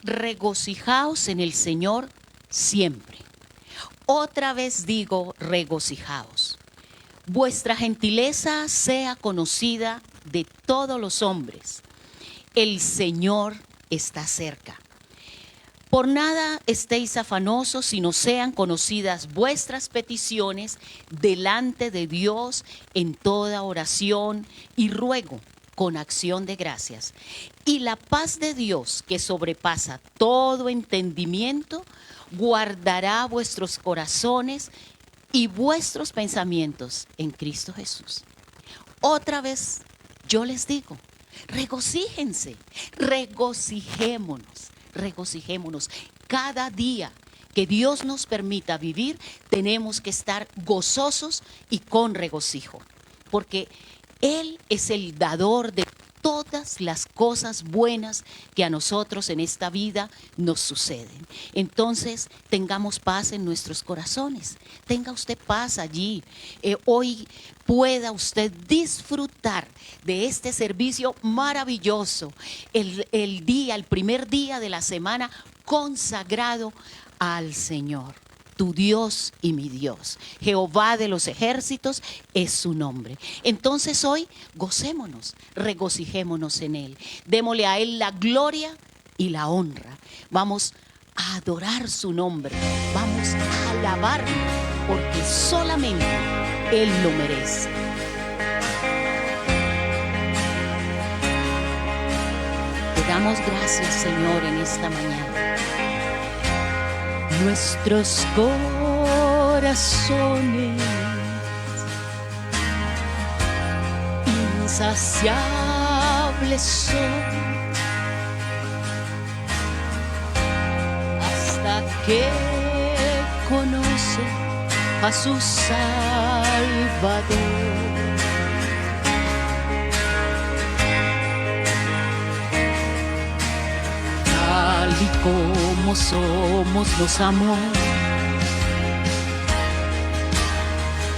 regocijaos en el Señor siempre. Otra vez digo, regocijaos. Vuestra gentileza sea conocida de todos los hombres. El Señor está cerca. Por nada estéis afanosos, sino sean conocidas vuestras peticiones delante de Dios en toda oración y ruego con acción de gracias. Y la paz de Dios, que sobrepasa todo entendimiento, guardará vuestros corazones y vuestros pensamientos en Cristo Jesús. Otra vez yo les digo, regocíjense, regocijémonos. Cada día que Dios nos permita vivir, tenemos que estar gozosos y con regocijo, porque Él es el dador de todas las cosas buenas que a nosotros en esta vida nos suceden. Entonces, tengamos paz en nuestros corazones. Tenga usted paz allí. Hoy pueda usted disfrutar de este servicio maravilloso. El primer día de la semana consagrado al Señor. Tu Dios y mi Dios. Jehová de los ejércitos es su nombre. Entonces hoy gocémonos, regocijémonos en Él. Démosle a Él la gloria y la honra. Vamos a adorar su nombre. Vamos a alabarlo porque solamente Él lo merece. Te damos gracias, Señor, en esta mañana. Nuestros corazones insaciables son hasta que conocen a su Salvador. Tal y como somos nos amó,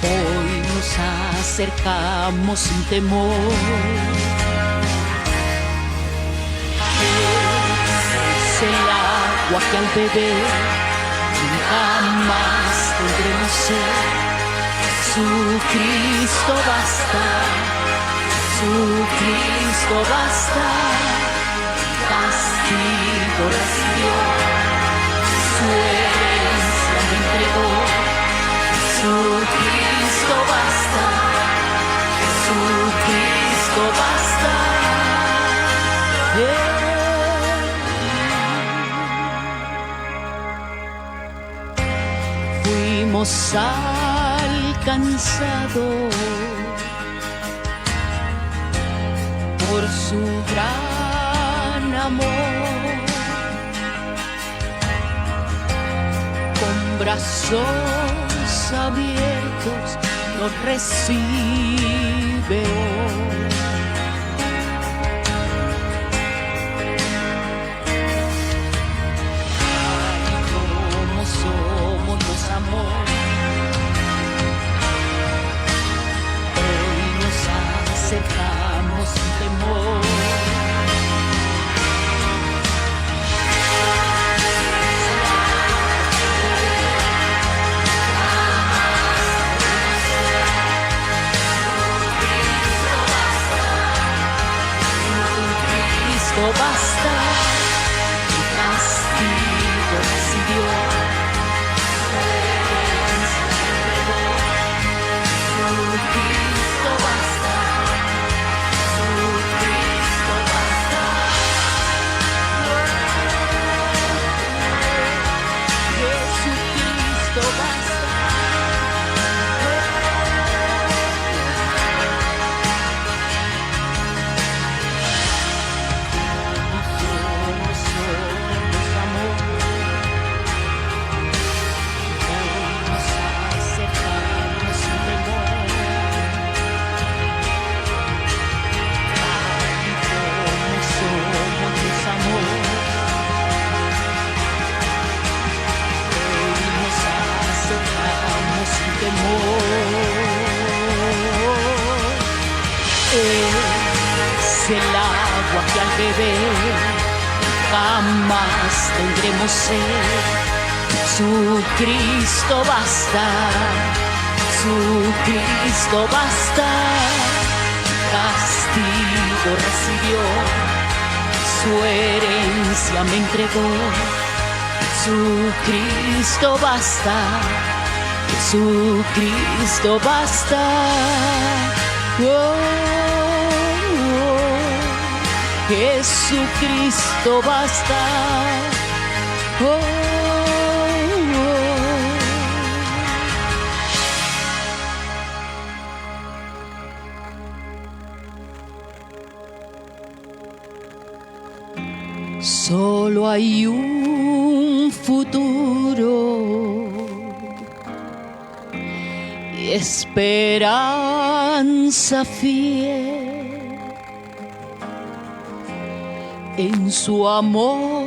hoy nos acercamos sin temor. Es el agua que al beber nunca más tendremos sed. Su Cristo basta, su Cristo basta. Castigo recibió, su herencia me entregó, su Cristo basta, su Cristo basta. Fuimos alcanzados por su gran amor, con brazos abiertos nos recibe hoy. Como somos nos amó, hoy nos acercamos sin temor. Basta, el castigo recibió, su Cristo basta, su Cristo basta, Jesucristo basta. Es el agua que al beber jamás tendremos sed. Su Cristo basta, su Cristo basta. Castigo recibió, su herencia me entregó. Su Cristo basta, su Cristo basta. Oh, oh, Jesucristo basta. Oh, oh. Solo hay un futuro y esperanza fiel. En su amor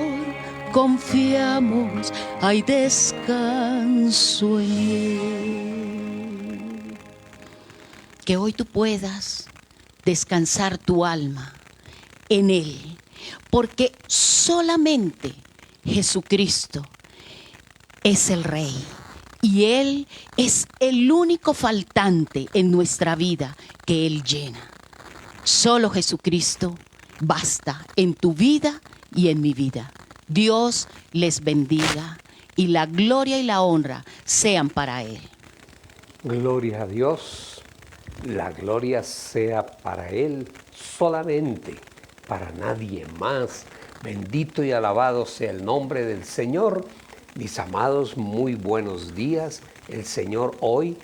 confiamos, hay descanso en él. Que hoy tú puedas descansar tu alma en él. Porque solamente Jesucristo es el Rey y Él es el único faltante en nuestra vida que Él llena. Solo Jesucristo basta en tu vida y en mi vida. Dios les bendiga y la gloria y la honra sean para Él. Gloria a Dios, la gloria sea para Él solamente, para nadie más. Bendito y alabado sea el nombre del Señor. Mis amados, muy buenos días. El Señor hoy,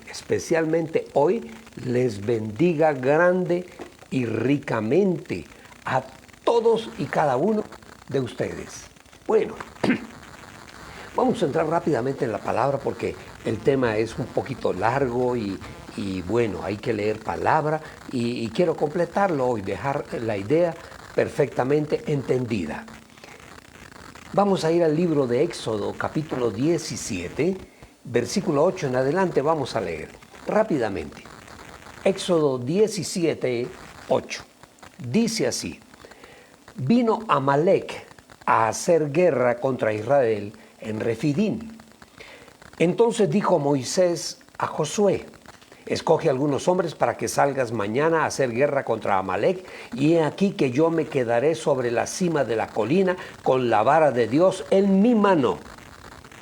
especialmente hoy, les bendiga grande y ricamente a todos y cada uno de ustedes. Bueno, vamos a entrar rápidamente en la palabra porque el tema es un poquito largo y bueno, hay que leer palabra y quiero completarlo hoy, dejar la idea perfectamente entendida. Vamos a ir al libro de Éxodo, capítulo 17, versículo 8 en adelante, vamos a leer rápidamente. Éxodo 17, 8. Dice así: vino Amalec a hacer guerra contra Israel en Refidín. Entonces dijo Moisés a Josué: escoge algunos hombres para que salgas mañana a hacer guerra contra Amalec, y he aquí que yo me quedaré sobre la cima de la colina con la vara de Dios en mi mano.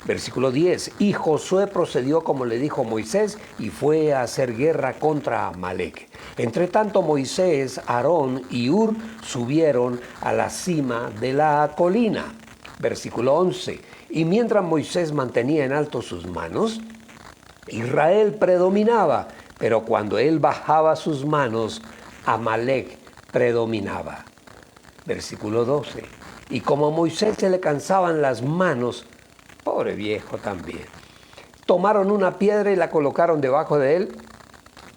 Versículo 10. Y Josué procedió como le dijo Moisés y fue a hacer guerra contra Amalec. Entre tanto Moisés, Aarón y Hur subieron a la cima de la colina. Versículo 11. Y mientras Moisés mantenía en alto sus manos, Israel predominaba, pero cuando él bajaba sus manos, Amalec predominaba. Versículo 12. Y como a Moisés se le cansaban las manos, pobre viejo también, tomaron una piedra y la colocaron debajo de él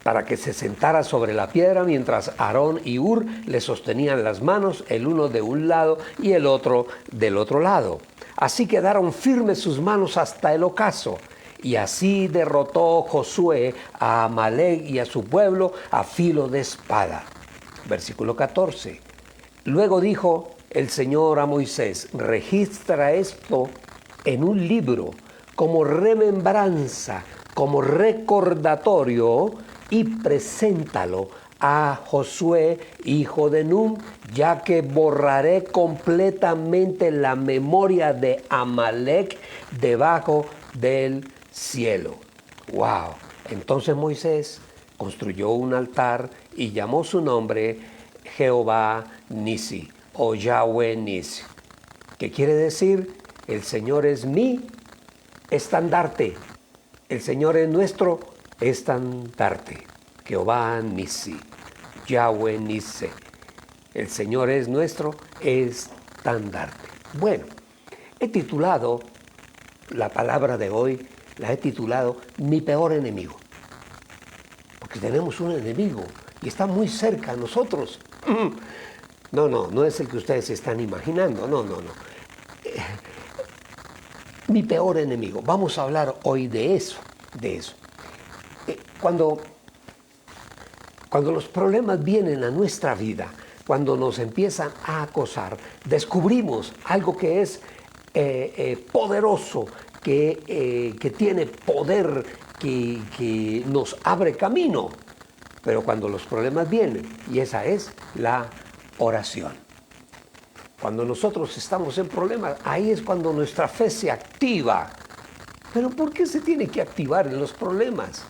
para que se sentara sobre la piedra, mientras Aarón y Hur le sostenían las manos, el uno de un lado y el otro del otro lado. Así quedaron firmes sus manos hasta el ocaso. Y así derrotó Josué a Amalec y a su pueblo a filo de espada. Versículo 14. Luego dijo el Señor a Moisés: registra esto en un libro como remembranza, como recordatorio, y preséntalo a Josué, hijo de Nun, ya que borraré completamente la memoria de Amalec debajo del cielo. ¡Wow! Entonces Moisés construyó un altar y llamó su nombre Jehová Nisi o Yahweh Nisi. ¿Qué quiere decir? El Señor es mi estandarte. El Señor es nuestro estandarte. Jehová Nisi, Yahweh Nisi. El Señor es nuestro estandarte. Bueno, he titulado la palabra de hoy, la he titulado Mi peor enemigo. Porque tenemos un enemigo y está muy cerca a nosotros. No es el que ustedes están imaginando, no. Mi peor enemigo. Vamos a hablar hoy de eso. Cuando los problemas vienen a nuestra vida, cuando nos empiezan a acosar, descubrimos algo que es poderoso, que tiene poder, que nos abre camino. Pero cuando los problemas vienen, y esa es la oración. Cuando nosotros estamos en problemas, ahí es cuando nuestra fe se activa. Pero ¿por qué se tiene que activar en los problemas?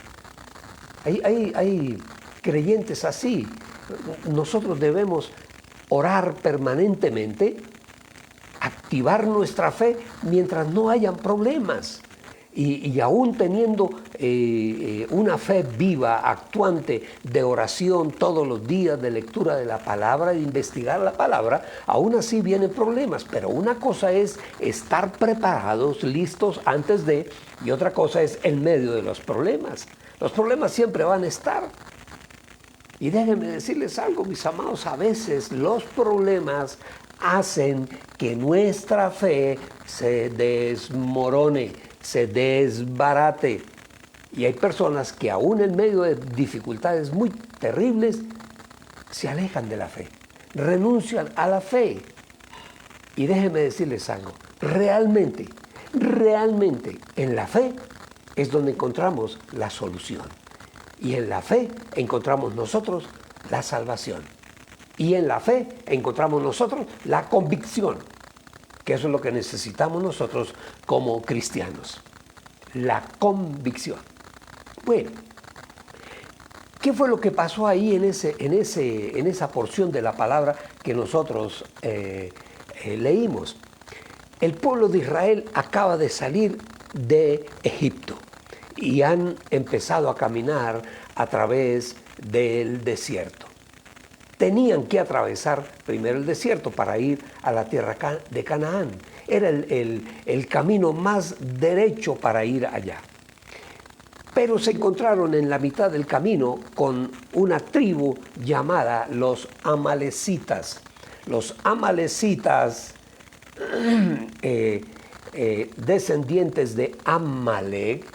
Hay creyentes así. Nosotros debemos orar permanentemente, activar nuestra fe mientras no hayan problemas. Y aún teniendo una fe viva, actuante, de oración todos los días, de lectura de la palabra, de investigar la palabra, aún así vienen problemas. Pero una cosa es estar preparados, listos antes de, y otra cosa es en medio de los problemas. Los problemas siempre van a estar. Y déjenme decirles algo, mis amados, a veces los problemas hacen que nuestra fe se desmorone, se desbarate. Y hay personas que aún en medio de dificultades muy terribles se alejan de la fe, renuncian a la fe. Y déjenme decirles algo, realmente en la fe es donde encontramos la solución. Y en la fe encontramos nosotros la salvación. Y en la fe encontramos nosotros la convicción, que eso es lo que necesitamos nosotros como cristianos. La convicción. Bueno, ¿qué fue lo que pasó ahí en esa porción de la palabra que nosotros leímos? El pueblo de Israel acaba de salir de Egipto y han empezado a caminar a través del desierto. Tenían que atravesar primero el desierto para ir a la tierra de Canaán. Era el camino más derecho para ir allá. Pero se encontraron en la mitad del camino con una tribu llamada los amalecitas. Los amalecitas, descendientes de Amalek,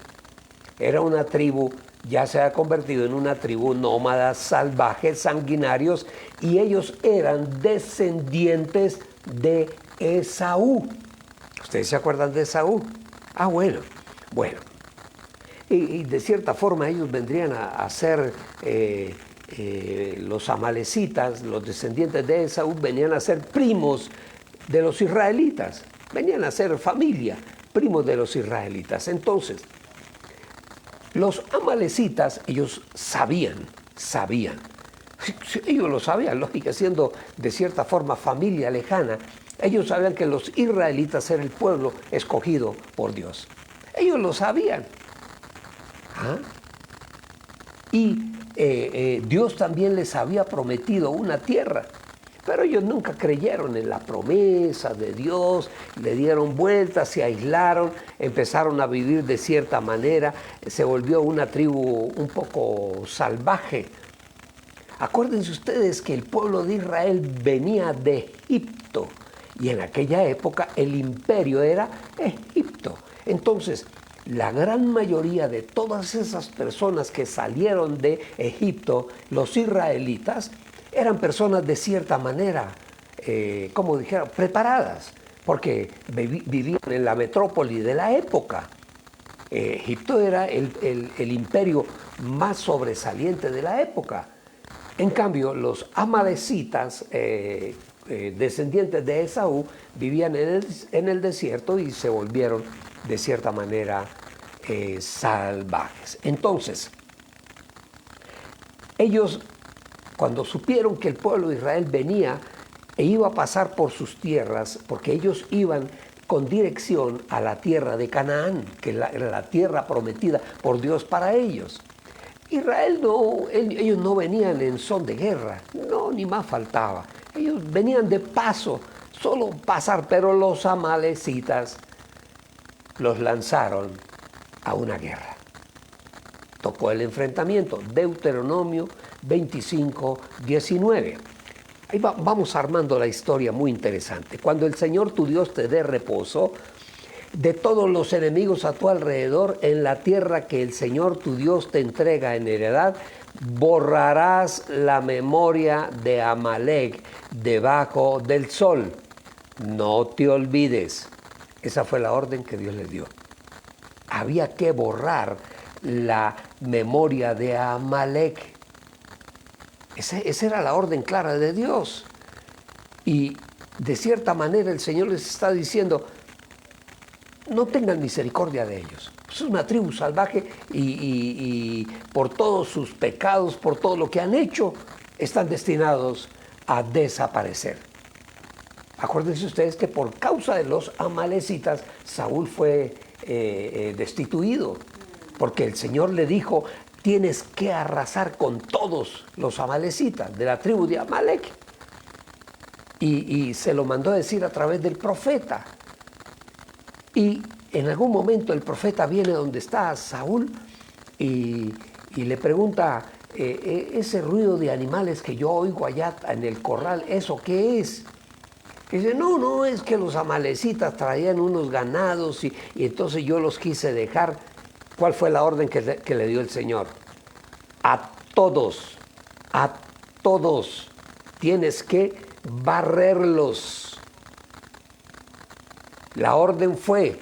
era una tribu, ya se ha convertido en una tribu nómada, salvajes, sanguinarios, y ellos eran descendientes de Esaú. ¿Ustedes se acuerdan de Esaú? Ah, bueno. Y de cierta forma ellos vendrían a ser los amalecitas, los descendientes de Esaú, venían a ser primos de los israelitas, venían a ser familia, primos de los israelitas. Entonces, los amalecitas, ellos sabían, ellos lo sabían, lógica, siendo de cierta forma familia lejana, ellos sabían que los israelitas eran el pueblo escogido por Dios. Ellos lo sabían. ¿Ah? Y Dios también les había prometido una tierra, pero ellos nunca creyeron en la promesa de Dios, le dieron vueltas, se aislaron, empezaron a vivir de cierta manera, se volvió una tribu un poco salvaje. Acuérdense ustedes que el pueblo de Israel venía de Egipto y en aquella época el imperio era Egipto. Entonces, la gran mayoría de todas esas personas que salieron de Egipto, los israelitas, eran personas de cierta manera, como dijeron, preparadas, porque vivían en la metrópoli de la época. Egipto era el imperio más sobresaliente de la época. En cambio, los amalecitas, descendientes de Esaú, vivían en el desierto y se volvieron de cierta manera salvajes. Entonces, ellos, cuando supieron que el pueblo de Israel venía e iba a pasar por sus tierras, porque ellos iban con dirección a la tierra de Canaán, que era la tierra prometida por Dios para ellos. Ellos no venían en son de guerra, no, ni más faltaba. Ellos venían de paso, solo pasar, pero los amalecitas los lanzaron a una guerra. Tocó el enfrentamiento, Deuteronomio 25, 19. Ahí vamos armando la historia muy interesante. Cuando el Señor tu Dios te dé reposo de todos los enemigos a tu alrededor en la tierra que el Señor tu Dios te entrega en heredad, borrarás la memoria de Amalek debajo del sol. No te olvides. Esa fue la orden que Dios les dio. Había que borrar la memoria de Amalek. Esa era la orden clara de Dios. Y de cierta manera el Señor les está diciendo, no tengan misericordia de ellos. Es una tribu salvaje y por todos sus pecados, por todo lo que han hecho, están destinados a desaparecer. Acuérdense ustedes que por causa de los amalecitas, Saúl fue destituido, porque el Señor le dijo, tienes que arrasar con todos los amalecitas de la tribu de Amalek. Y se lo mandó a decir a través del profeta. Y en algún momento el profeta viene donde está Saúl y le pregunta, ese ruido de animales que yo oigo allá en el corral, ¿eso qué es? Y dice, no, es que los amalecitas traían unos ganados y entonces yo los quise dejar. ¿Cuál fue la orden que le dio el Señor? A todos tienes que barrerlos. La orden fue,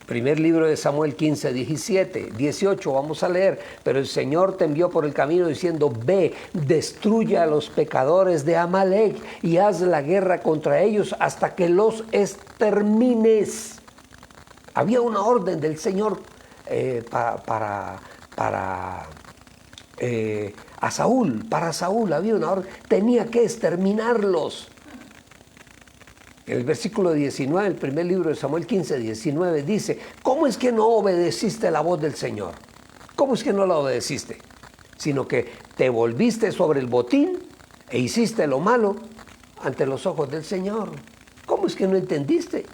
primer libro de Samuel 15, 17, 18, vamos a leer. Pero el Señor te envió por el camino diciendo, ve, destruye a los pecadores de Amalek y haz la guerra contra ellos hasta que los extermines. Había una orden del Señor a Saúl, para Saúl había una orden, tenía que exterminarlos. El versículo 19, el primer libro de Samuel 15, 19 dice, ¿cómo es que no obedeciste la voz del Señor? ¿Cómo es que no la obedeciste? Sino que te volviste sobre el botín e hiciste lo malo ante los ojos del Señor. ¿Cómo es que no entendiste?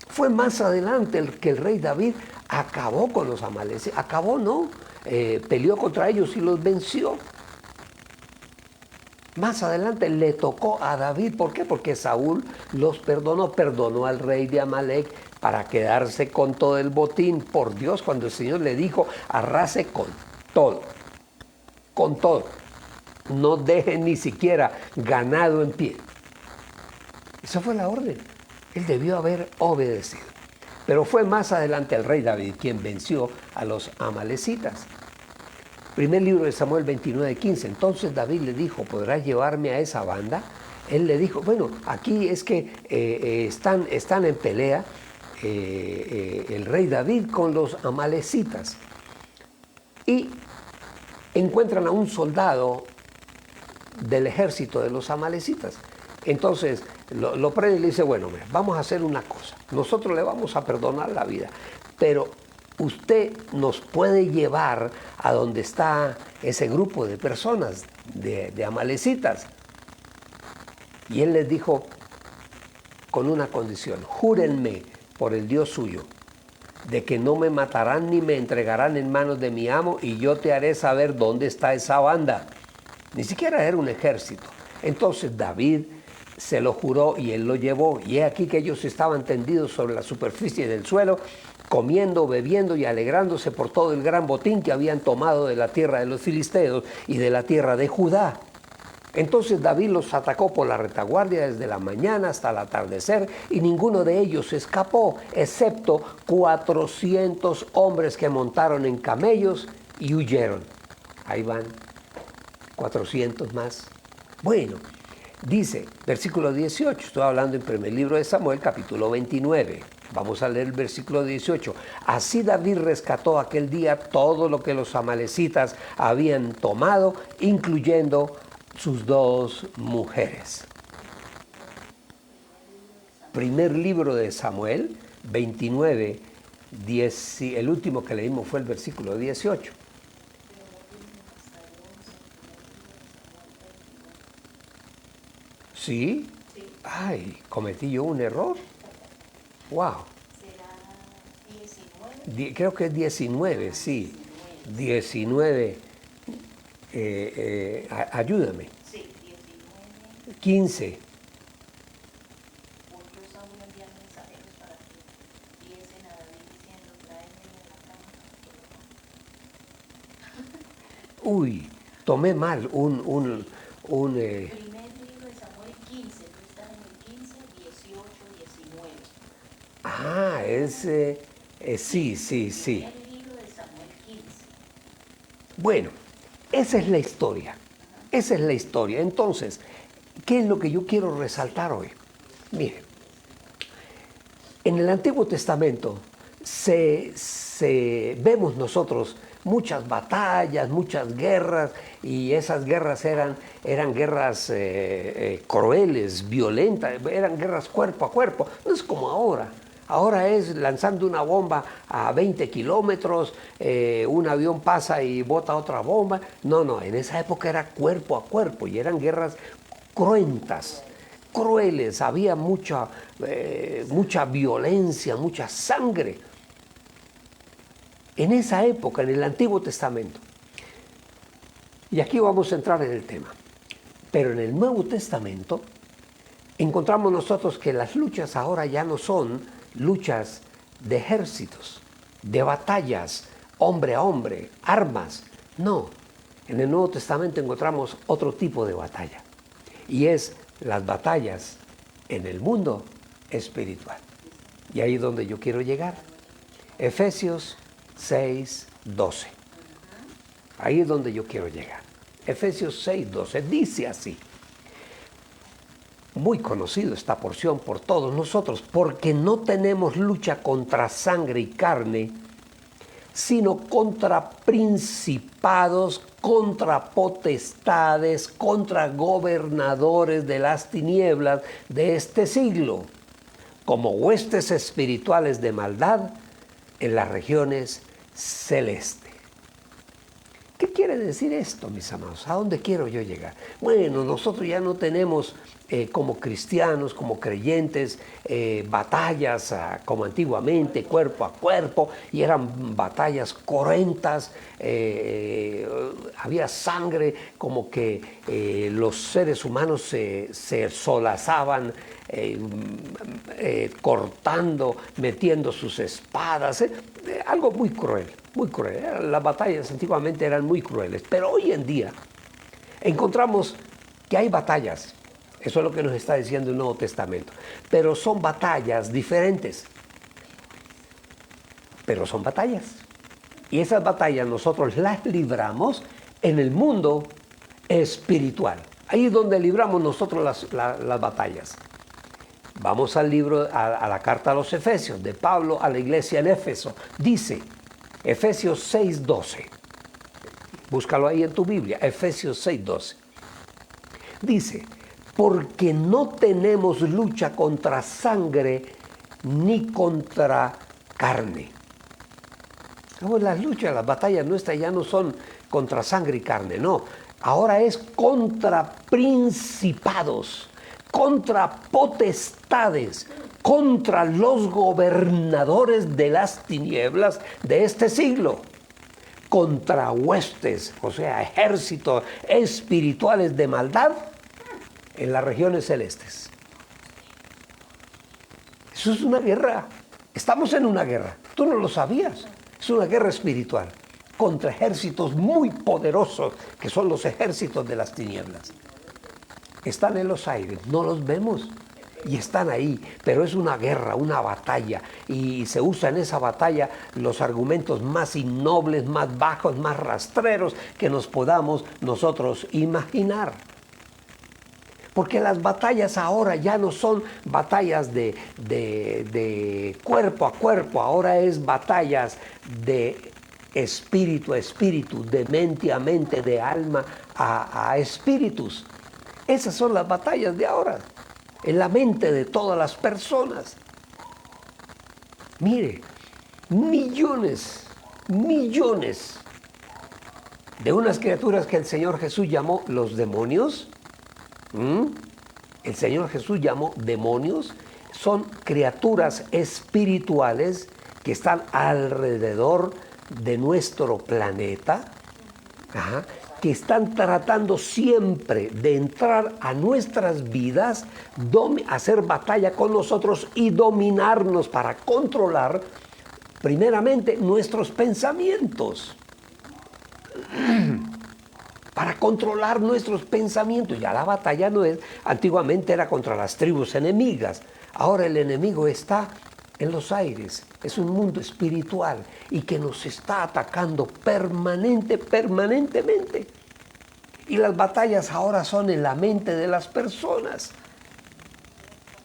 Fue más adelante que el rey David acabó con los amalecitas. Acabó, ¿no? Peleó contra ellos y los venció. Más adelante le tocó a David. ¿Por qué? Porque Saúl los perdonó al rey de Amalek para quedarse con todo el botín. Por Dios, cuando el Señor le dijo, arrase con todo. No deje ni siquiera ganado en pie. Esa fue la orden. Él debió haber obedecido. Pero fue más adelante el rey David quien venció a los amalecitas. Primer libro de Samuel 29, 15. Entonces David le dijo, ¿podrás llevarme a esa banda? Él le dijo, bueno, aquí es que están en pelea el rey David con los amalecitas. Y encuentran a un soldado del ejército de los amalecitas. Entonces lo prende y le dice, bueno, vamos a hacer una cosa. Nosotros le vamos a perdonar la vida, pero usted nos puede llevar a donde está ese grupo de personas, de amalecitas. Y él les dijo con una condición, júrenme por el Dios suyo, de que no me matarán ni me entregarán en manos de mi amo y yo te haré saber dónde está esa banda. Ni siquiera era un ejército. Entonces David se lo juró y él lo llevó. Y he aquí que ellos estaban tendidos sobre la superficie del suelo, comiendo, bebiendo y alegrándose por todo el gran botín que habían tomado de la tierra de los filisteos y de la tierra de Judá. Entonces David los atacó por la retaguardia desde la mañana hasta el atardecer y ninguno de ellos escapó, excepto 400 hombres que montaron en camellos y huyeron. Ahí van, 400 más. Bueno, dice, versículo 18, estoy hablando en primer libro de Samuel, capítulo 29. Vamos a leer el versículo 18. Así David rescató aquel día todo lo que los amalecitas habían tomado, incluyendo sus 2 mujeres. Primer libro de Samuel, 29, 10, el último que leímos fue el versículo 18. ¿Sí? Ay, cometí yo un error. Wow. Creo que es 19, sí. 19. Ayúdame. 15. Uy, tomé mal Primer libro de Samuel 15, tú estás en el 15, 18, 19. Sí. Primer libro de Samuel 15. Bueno, esa es la historia. Esa es la historia. Entonces, ¿qué es lo que yo quiero resaltar hoy? Miren, en el Antiguo Testamento vemos nosotros muchas batallas, muchas guerras, y esas guerras eran guerras crueles, violentas, eran guerras cuerpo a cuerpo. No es como ahora. Ahora es lanzando una bomba a 20 kilómetros, un avión pasa y bota otra bomba. No, en esa época era cuerpo a cuerpo y eran guerras cruentas, crueles, había mucha violencia, mucha sangre. En esa época, en el Antiguo Testamento. Y aquí vamos a entrar en el tema. Pero en el Nuevo Testamento encontramos nosotros que las luchas ahora ya no son luchas de ejércitos, de batallas, hombre a hombre, armas. No, en el Nuevo Testamento encontramos otro tipo de batalla. Y es las batallas en el mundo espiritual. Y ahí es donde yo quiero llegar. Efesios 6:12. Ahí es donde yo quiero llegar. Efesios 6:12 dice así. Muy conocido esta porción por todos nosotros, porque no tenemos lucha contra sangre y carne, sino contra principados, contra potestades, contra gobernadores de las tinieblas de este siglo, como huestes espirituales de maldad en las regiones celestes. ¿Qué quiere decir esto, mis amados? ¿A dónde quiero yo llegar? Bueno, nosotros ya no tenemos como cristianos, como creyentes, batallas como antiguamente, cuerpo a cuerpo, y eran batallas cruentas, había sangre, como que los seres humanos se solazaban, cortando, metiendo sus espadas, algo muy cruel, muy cruel. Las batallas antiguamente eran muy crueles, pero hoy en día encontramos que hay batallas. Eso es lo que nos está diciendo el Nuevo Testamento. Pero son batallas diferentes. Pero son batallas. Y esas batallas nosotros las libramos en el mundo espiritual. Ahí es donde libramos nosotros las batallas. Vamos al libro, a la carta a los Efesios, de Pablo a la iglesia en Éfeso. Dice, Efesios 6:12. Búscalo ahí en tu Biblia, Efesios 6:12. Dice, porque no tenemos lucha contra sangre ni contra carne. Las luchas, las batallas nuestras ya no son contra sangre y carne, no. Ahora es contra principados, contra potestades, contra los gobernadores de las tinieblas de este siglo, contra huestes, o sea, ejércitos espirituales de maldad en las regiones celestes. Eso es una guerra. Estamos en una guerra. Tú no lo sabías. Es una guerra espiritual contra ejércitos muy poderosos que son los ejércitos de las tinieblas. Están en los aires, no los vemos y están ahí, pero es una guerra, una batalla, y se usa en esa batalla los argumentos más innobles, más bajos, más rastreros que nos podamos nosotros imaginar. Porque las batallas ahora ya no son batallas de cuerpo a cuerpo, ahora es batallas de espíritu a espíritu, de mente a mente, de alma a espíritus. Esas son las batallas de ahora, en la mente de todas las personas. Mire, millones de unas criaturas que el Señor Jesús llamó los demonios. El Señor Jesús llamó demonios, son criaturas espirituales que están alrededor de nuestro planeta, que están tratando siempre de entrar a nuestras vidas, hacer batalla con nosotros y dominarnos para controlar primeramente nuestros pensamientos. para controlar nuestros pensamientos. Ya la batalla no es, antiguamente era contra las tribus enemigas, ahora el enemigo está en los aires, es un mundo espiritual y que nos está atacando permanentemente. Y las batallas ahora son en la mente de las personas.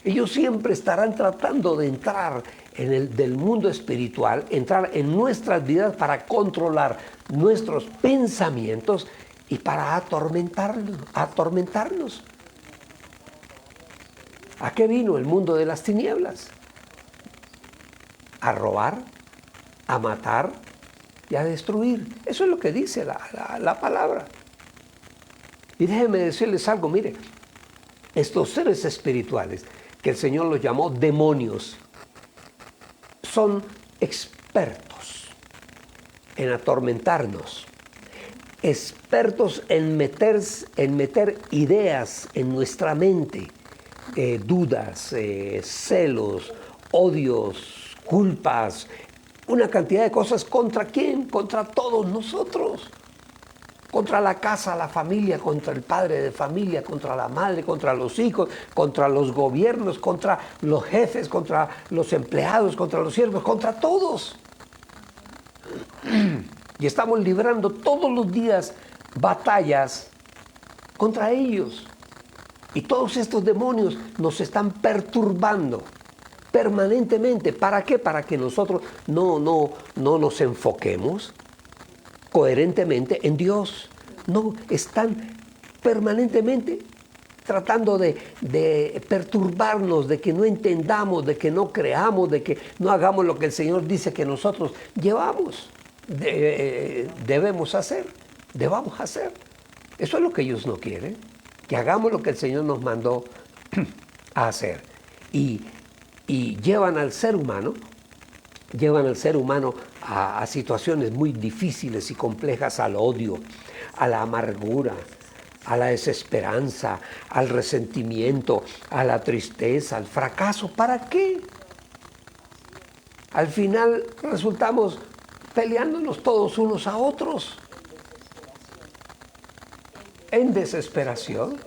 Ellos siempre estarán tratando de entrar en el del mundo espiritual, entrar en nuestras vidas para controlar nuestros pensamientos y para atormentarnos. ¿A qué vino el mundo de las tinieblas? A robar, a matar y a destruir. Eso es lo que dice la palabra. Y déjenme decirles algo, mire, estos seres espirituales, que el Señor los llamó demonios, son expertos en atormentarnos, expertos en meter ideas en nuestra mente, dudas, celos, odios, culpas, una cantidad de cosas. ¿Contra quién? Contra todos nosotros. Contra la casa, la familia, contra el padre de familia, contra la madre, contra los hijos, contra los gobiernos, contra los jefes, contra los empleados, contra los siervos, contra todos. Y estamos librando todos los días batallas contra ellos. Y todos estos demonios nos están perturbando permanentemente. ¿Para qué? Para que nosotros no nos enfoquemos coherentemente en Dios. No, están permanentemente tratando de perturbarnos, de que no entendamos, de que no creamos, de que no hagamos lo que el Señor dice que nosotros debamos hacer. Eso es lo que ellos no quieren, que hagamos lo que el Señor nos mandó a hacer. Y llevan al ser humano a situaciones muy difíciles y complejas, al odio, a la amargura, a la desesperanza, al resentimiento, a la tristeza, al fracaso. ¿Para qué? Al final resultamos peleándonos todos unos a otros. En desesperación.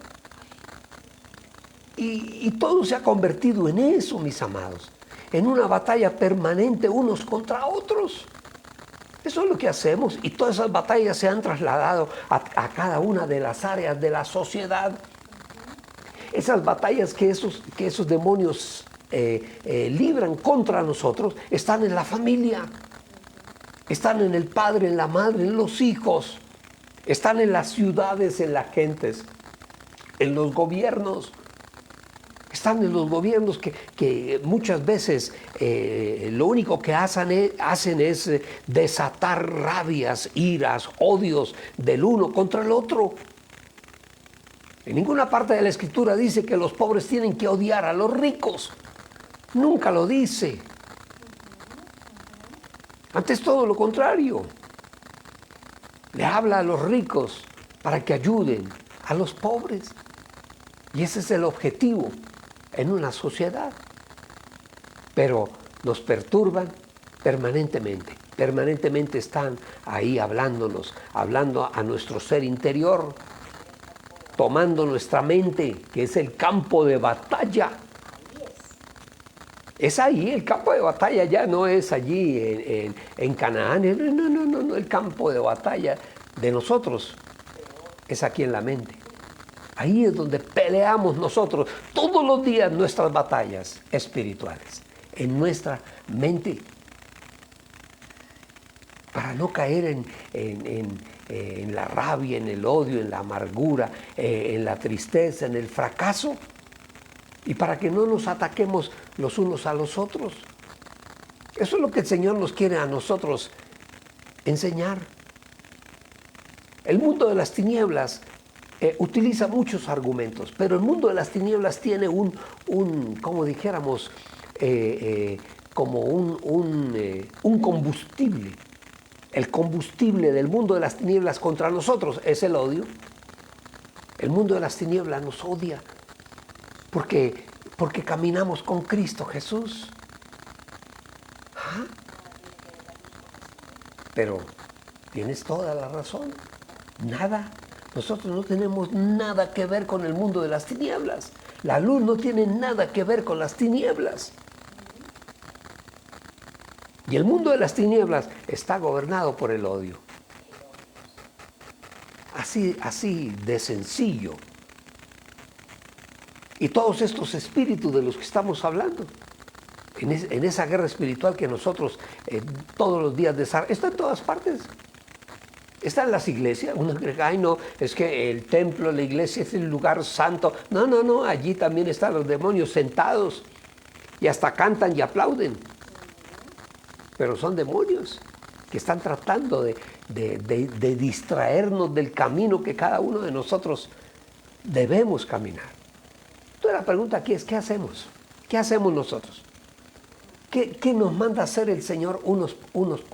Y todo se ha convertido en eso, mis amados. En una batalla permanente unos contra otros. Eso es lo que hacemos, y todas esas batallas se han trasladado a cada una de las áreas de la sociedad. Esas batallas que esos demonios libran contra nosotros están en la familia, están en el padre, en la madre, en los hijos, están en las ciudades, en las gentes, en los gobiernos. Están en los gobiernos que muchas veces lo único que hacen es desatar rabias, iras, odios del uno contra el otro. En ninguna parte de la Escritura dice que los pobres tienen que odiar a los ricos. Nunca lo dice. Antes todo lo contrario. Le habla a los ricos para que ayuden a los pobres. Y ese es el objetivo en una sociedad. Pero nos perturban permanentemente están ahí hablándonos, hablando a nuestro ser interior, tomando nuestra mente, que es el campo de batalla. Es ahí, el campo de batalla ya no es allí en Canaán, no, el campo de batalla de nosotros es aquí en la mente. Ahí es donde peleamos nosotros todos los días nuestras batallas espirituales, en nuestra mente, para no caer en la rabia, en el odio, en la amargura, en la tristeza, en el fracaso, y para que no nos ataquemos los unos a los otros. Eso es lo que el Señor nos quiere a nosotros enseñar. El mundo de las tinieblas utiliza muchos argumentos, pero el mundo de las tinieblas tiene como dijéramos, como un combustible. El combustible del mundo de las tinieblas contra nosotros es el odio. El mundo de las tinieblas nos odia porque caminamos con Cristo Jesús. ¿Ah? Pero tienes toda la razón. Nada Nosotros no tenemos nada que ver con el mundo de las tinieblas. La luz no tiene nada que ver con las tinieblas. Y el mundo de las tinieblas está gobernado por el odio. Así de sencillo. Y todos estos espíritus de los que estamos hablando, en esa guerra espiritual que nosotros todos los días desarrollamos, está en todas partes. Está en las iglesias. Uno cree, ay no, es que el templo, la iglesia es el lugar santo. No, allí también están los demonios sentados y hasta cantan y aplauden. Pero son demonios que están tratando de distraernos del camino que cada uno de nosotros debemos caminar. Entonces la pregunta aquí es, ¿qué hacemos? ¿Qué hacemos nosotros? ¿Qué nos manda hacer el Señor unos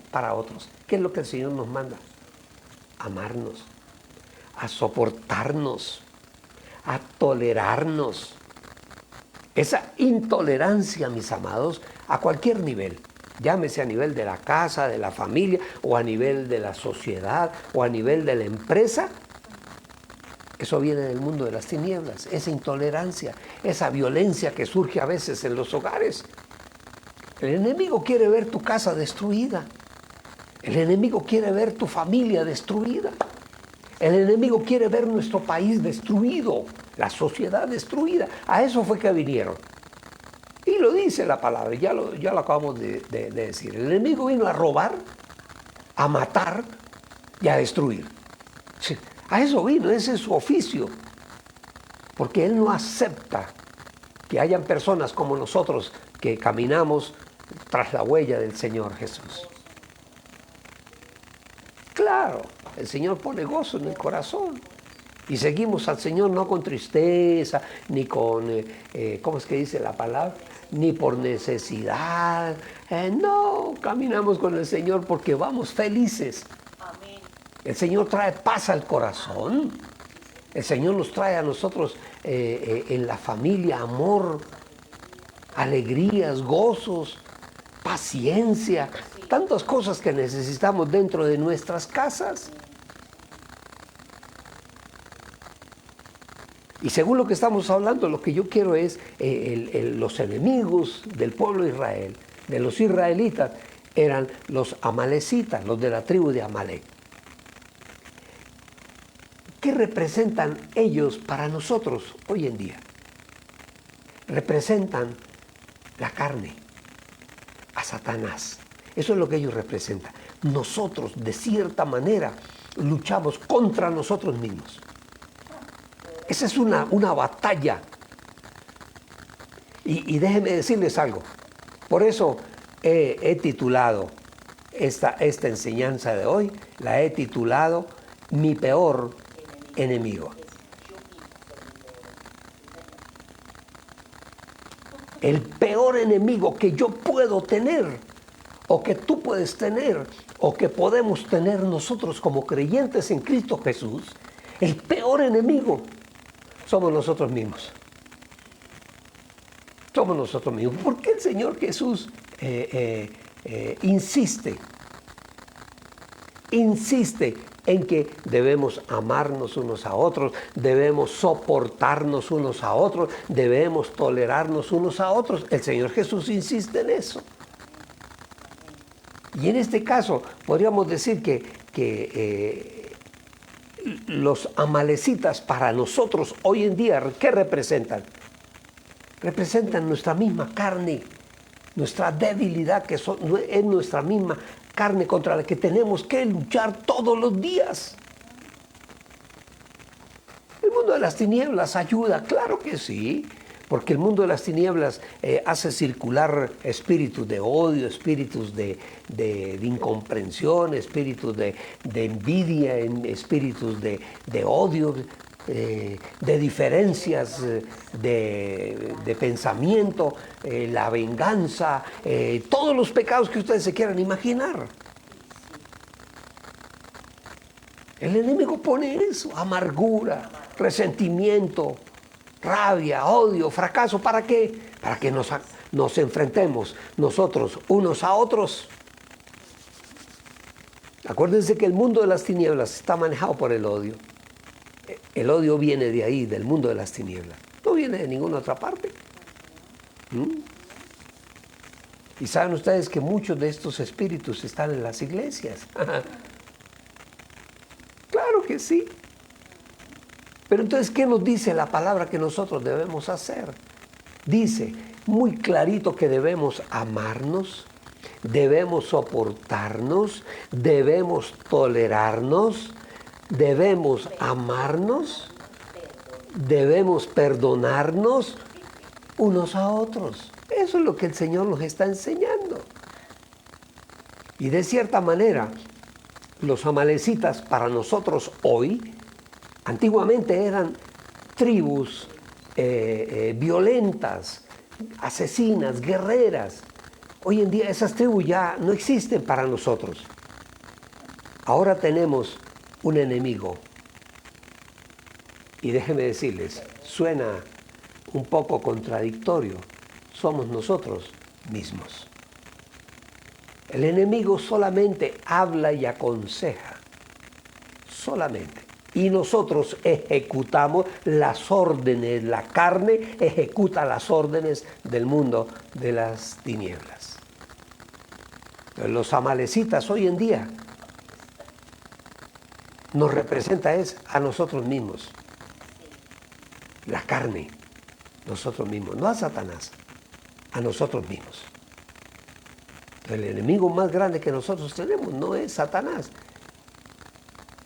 para otros? ¿Qué es lo que el Señor nos manda? Amarnos, a soportarnos, a tolerarnos. Esa intolerancia, mis amados, a cualquier nivel, llámese a nivel de la casa, de la familia, o a nivel de la sociedad, o a nivel de la empresa, eso viene del mundo de las tinieblas, esa intolerancia, esa violencia que surge a veces en los hogares. El enemigo quiere ver tu casa destruida. El enemigo quiere ver tu familia destruida. El enemigo quiere ver nuestro país destruido, la sociedad destruida. A eso fue que vinieron. Y lo dice la palabra, ya lo acabamos de decir. El enemigo vino a robar, a matar y a destruir. Sí, a eso vino, ese es su oficio. Porque él no acepta que hayan personas como nosotros que caminamos tras la huella del Señor Jesús. Claro, el Señor pone gozo en el corazón y seguimos al Señor no con tristeza, ni con, ¿cómo es que dice la palabra? Ni por necesidad. No, caminamos con el Señor porque vamos felices. Amén. El Señor trae paz al corazón. El Señor nos trae a nosotros en la familia amor, alegrías, gozos, paciencia. Tantas cosas que necesitamos dentro de nuestras casas. Y según lo que estamos hablando, lo que yo quiero es los enemigos del pueblo de Israel, de los israelitas, eran los amalecitas, los de la tribu de Amalec. ¿Qué representan ellos para nosotros hoy en día? Representan la carne, a Satanás. Eso es lo que ellos representan. Nosotros, de cierta manera, luchamos contra nosotros mismos. Esa es una batalla. Y déjenme decirles algo. Por eso he titulado esta enseñanza de hoy, la he titulado Mi peor enemigo. El peor enemigo que yo puedo tener, o que tú puedes tener, o que podemos tener nosotros como creyentes en Cristo Jesús, el peor enemigo somos nosotros mismos. Somos nosotros mismos. ¿Por qué el Señor Jesús insiste en que debemos amarnos unos a otros, debemos soportarnos unos a otros, debemos tolerarnos unos a otros? El Señor Jesús insiste en eso. Y en este caso podríamos decir que los amalecitas para nosotros hoy en día, ¿qué representan? Representan nuestra misma carne, nuestra debilidad, que es nuestra misma carne contra la que tenemos que luchar todos los días. El mundo de las tinieblas ayuda, claro que sí, porque el mundo de las tinieblas hace circular espíritus de odio, espíritus de incomprensión, espíritus de envidia, espíritus de odio, de diferencias de pensamiento, la venganza, todos los pecados que ustedes se quieran imaginar. El enemigo pone eso, amargura, resentimiento, rabia, odio, fracaso. ¿Para qué? Para que nos enfrentemos nosotros unos a otros. Acuérdense que el mundo de las tinieblas está manejado por el odio. El odio viene de ahí, del mundo de las tinieblas. No viene de ninguna otra parte. Y saben ustedes que muchos de estos espíritus están en las iglesias. Claro que sí. Pero entonces, ¿qué nos dice la palabra que nosotros debemos hacer? Dice muy clarito que debemos amarnos, debemos soportarnos, debemos tolerarnos, debemos amarnos, debemos perdonarnos unos a otros. Eso es lo que el Señor nos está enseñando. Y de cierta manera, los amalecitas para nosotros hoy, antiguamente eran tribus violentas, asesinas, guerreras. Hoy en día esas tribus ya no existen para nosotros. Ahora tenemos un enemigo. Y déjenme decirles, suena un poco contradictorio. Somos nosotros mismos. El enemigo solamente habla y aconseja. Solamente. Y nosotros ejecutamos las órdenes, la carne ejecuta las órdenes del mundo de las tinieblas. Los amalecitas hoy en día nos representa a nosotros mismos. La carne, nosotros mismos, no a Satanás, a nosotros mismos. El enemigo más grande que nosotros tenemos no es Satanás.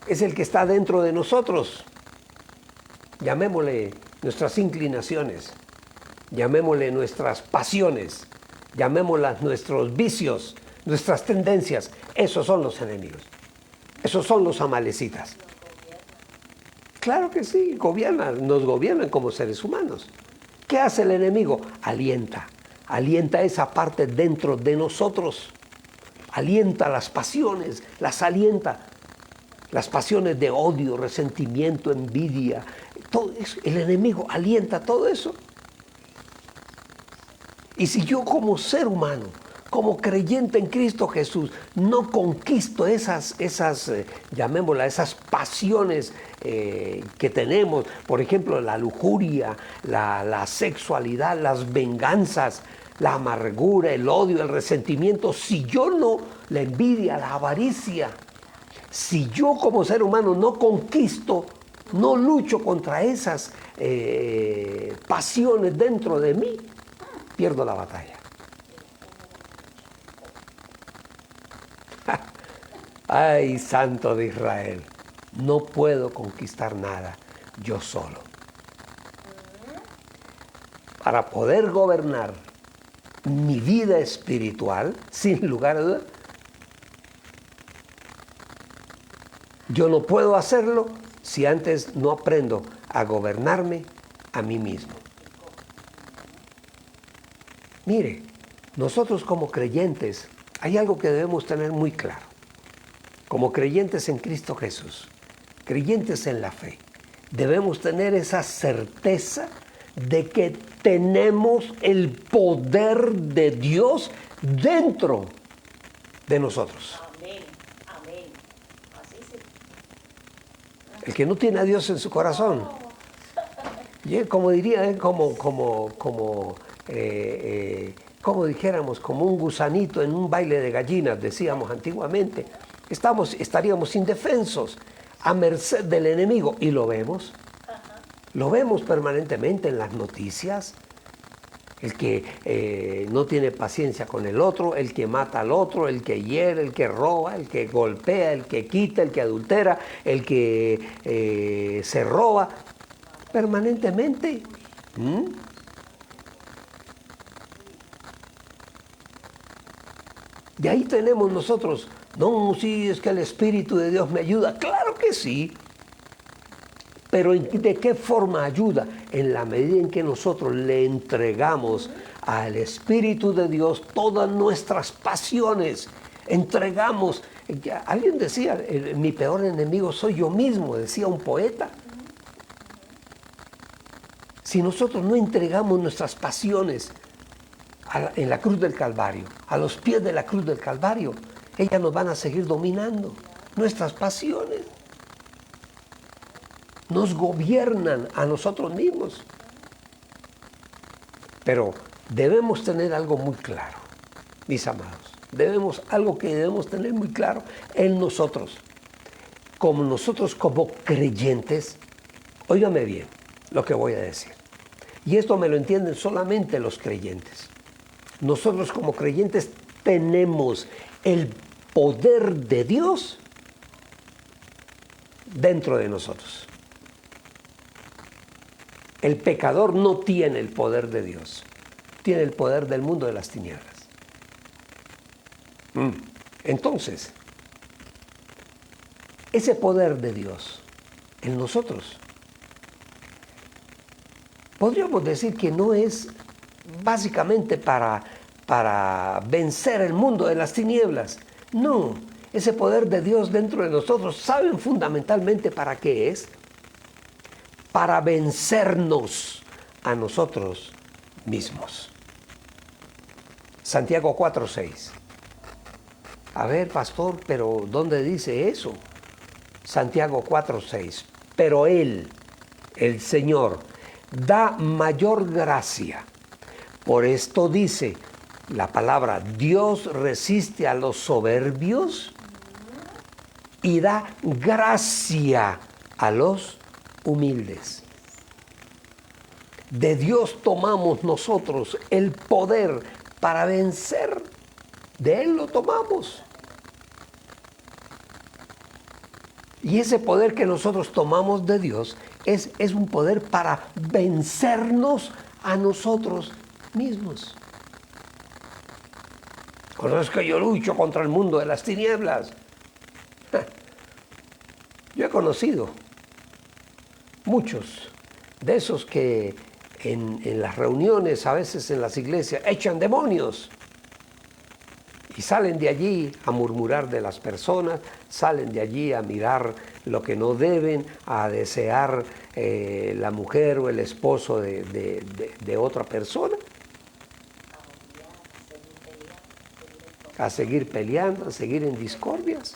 Es el que está dentro de nosotros. Llamémosle nuestras inclinaciones, llamémosle nuestras pasiones, llamémoslas nuestros vicios, nuestras tendencias. Esos son los enemigos. Esos son los amalecitas. Claro que sí, nos gobiernan como seres humanos. ¿Qué hace el enemigo? Alienta esa parte dentro de nosotros. Alienta las pasiones, las alienta. Las pasiones de odio, resentimiento, envidia, todo eso. El enemigo alienta todo eso. Y si yo como ser humano, como creyente en Cristo Jesús, no conquisto esas llamémoslas, esas pasiones que tenemos, por ejemplo, la lujuria, la sexualidad, las venganzas, la amargura, el odio, el resentimiento, si yo no, la envidia, la avaricia, si yo como ser humano no conquisto, no lucho contra esas pasiones dentro de mí, pierdo la batalla. Ay, Santo de Israel, no puedo conquistar nada yo solo. Para poder gobernar mi vida espiritual, sin lugar a dudas, yo no puedo hacerlo si antes no aprendo a gobernarme a mí mismo. Mire, nosotros como creyentes, hay algo que debemos tener muy claro. Como creyentes en Cristo Jesús, creyentes en la fe, debemos tener esa certeza de que tenemos el poder de Dios dentro de nosotros. Amén, amén. Así sí. El que no tiene a Dios en su corazón, como diría, como dijéramos, como un gusanito en un baile de gallinas, decíamos antiguamente, estaríamos indefensos, a merced del enemigo, y lo vemos. Lo vemos permanentemente en las noticias. El que no tiene paciencia con el otro, el que mata al otro, el que hiere, el que roba, el que golpea, el que quita, el que adultera, el que se roba, permanentemente. Y ahí tenemos nosotros, no, sí, es que el Espíritu de Dios me ayuda. Claro que sí. Pero ¿de qué forma ayuda? En la medida en que nosotros le entregamos al Espíritu de Dios todas nuestras pasiones. Entregamos. Alguien decía, mi peor enemigo soy yo mismo, decía un poeta. Si nosotros no entregamos nuestras pasiones en la cruz del Calvario, a los pies de la cruz del Calvario, ellas nos van a seguir dominando, nuestras pasiones. nos gobiernan a nosotros mismos. Pero debemos tener algo muy claro, mis amados. Algo que debemos tener muy claro en nosotros. Como nosotros como creyentes, óigame bien lo que voy a decir. Y esto me lo entienden solamente los creyentes. Nosotros como creyentes tenemos el poder de Dios dentro de nosotros. El pecador no tiene el poder de Dios, tiene el poder del mundo de las tinieblas. Entonces, ese poder de Dios en nosotros, podríamos decir que no es básicamente para vencer el mundo de las tinieblas. No, ese poder de Dios dentro de nosotros, ¿saben fundamentalmente para qué es? Para vencernos a nosotros mismos. Santiago 4:6. A ver, pastor, pero ¿dónde dice eso? Santiago 4:6. Pero Él, el Señor, da mayor gracia. Por esto dice la palabra, Dios resiste a los soberbios y da gracia a los humildes. De Dios tomamos nosotros el poder para vencer. De Él lo tomamos. Y ese poder que nosotros tomamos de Dios es un poder para vencernos a nosotros mismos. No es que yo lucho contra el mundo de las tinieblas. Yo he conocido muchos de esos que en las reuniones, a veces en las iglesias, echan demonios. Y salen de allí a murmurar de las personas, salen de allí a mirar lo que no deben, a desear la mujer o el esposo de otra persona, a seguir peleando, a seguir en discordias.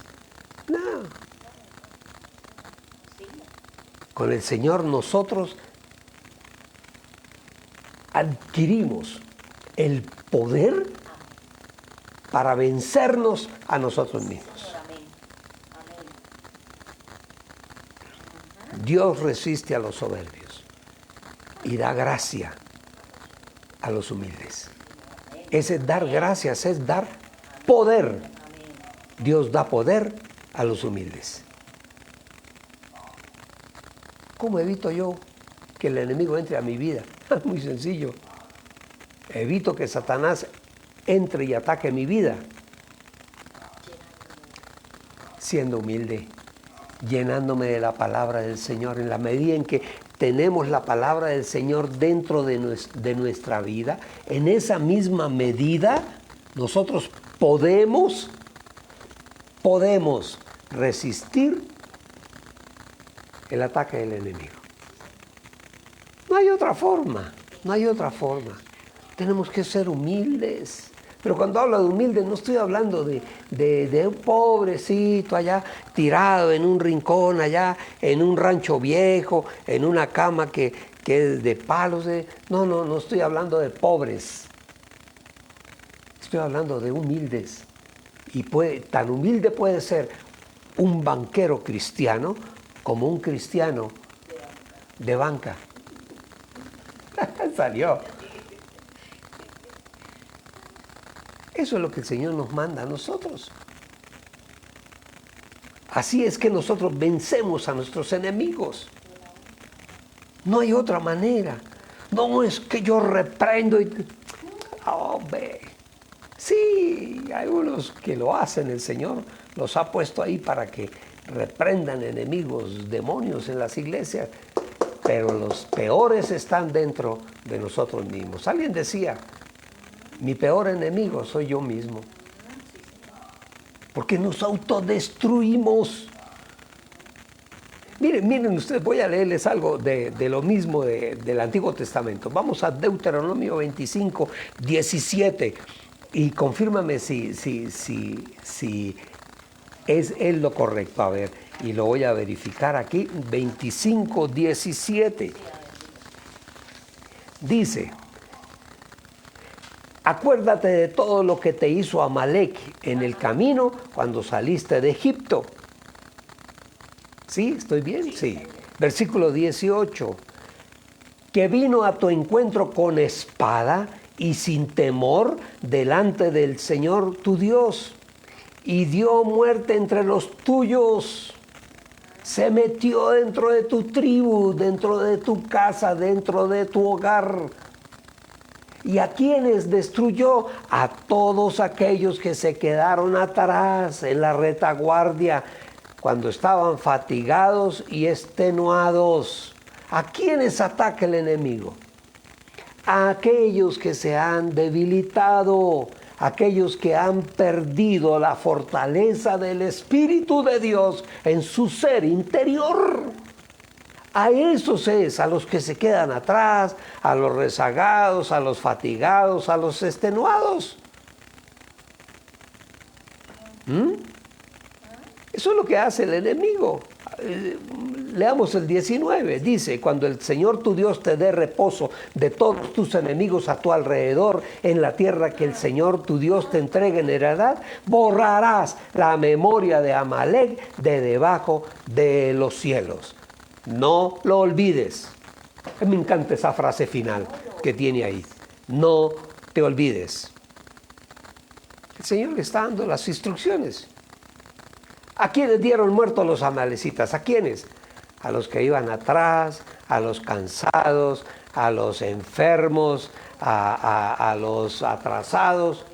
No. Con el Señor nosotros adquirimos el poder para vencernos a nosotros mismos. Dios resiste a los soberbios y da gracia a los humildes. Ese dar gracias es dar poder. Dios da poder a los humildes. ¿Cómo evito yo que el enemigo entre a mi vida? Muy sencillo. Evito que Satanás entre y ataque mi vida. Siendo humilde, llenándome de la palabra del Señor. En la medida en que tenemos la palabra del Señor dentro de nuestra vida, en esa misma medida nosotros podemos resistir el ataque del enemigo. No hay otra forma, no hay otra forma. Tenemos que ser humildes. Pero cuando hablo de humilde no estoy hablando de un pobrecito allá tirado en un rincón, allá en un rancho viejo, en una cama que es de palos. No estoy hablando de pobres. Estoy hablando de humildes. Y tan humilde puede ser un banquero cristiano como un cristiano de banca. Salió. Eso es lo que el Señor nos manda a nosotros. Así es que nosotros vencemos a nuestros enemigos. No hay otra manera. No es que yo reprendo y... Hombre, sí, hay unos que lo hacen, el Señor los ha puesto ahí para que reprendan enemigos, demonios en las iglesias, pero los peores están dentro de nosotros mismos. Alguien decía, mi peor enemigo soy yo mismo. Porque nos autodestruimos. Miren ustedes, voy a leerles algo de lo mismo del Antiguo Testamento. Vamos a Deuteronomio 25, 17 y confírmame si es él lo correcto. A ver, Y lo voy a verificar aquí, 25:17. Dice, acuérdate de todo lo que te hizo Amalek en el camino cuando saliste de Egipto. ¿Sí? ¿Estoy bien? Sí. Versículo 18. Que vino a tu encuentro con espada y sin temor delante del Señor tu Dios, y dio muerte entre los tuyos. Se metió dentro de tu tribu, dentro de tu casa, dentro de tu hogar. ¿Y a quiénes destruyó? A todos aquellos que se quedaron atrás en la retaguardia, cuando estaban fatigados y extenuados. ¿A quiénes ataca el enemigo? A aquellos que se han debilitado, aquellos que han perdido la fortaleza del Espíritu de Dios en su ser interior. A esos es, a los que se quedan atrás, a los rezagados, a los fatigados, a los extenuados. Eso es lo que hace el enemigo. Leamos el 19, dice, cuando el Señor tu Dios te dé reposo de todos tus enemigos a tu alrededor en la tierra que el Señor tu Dios te entregue en heredad, borrarás la memoria de Amalek de debajo de los cielos. No lo olvides. Me encanta esa frase final que tiene ahí. No te olvides. El Señor le está dando las instrucciones. ¿A quiénes dieron muertos los amalecitas? ¿A quiénes? A los que iban atrás, a los cansados, a los enfermos, a los atrasados.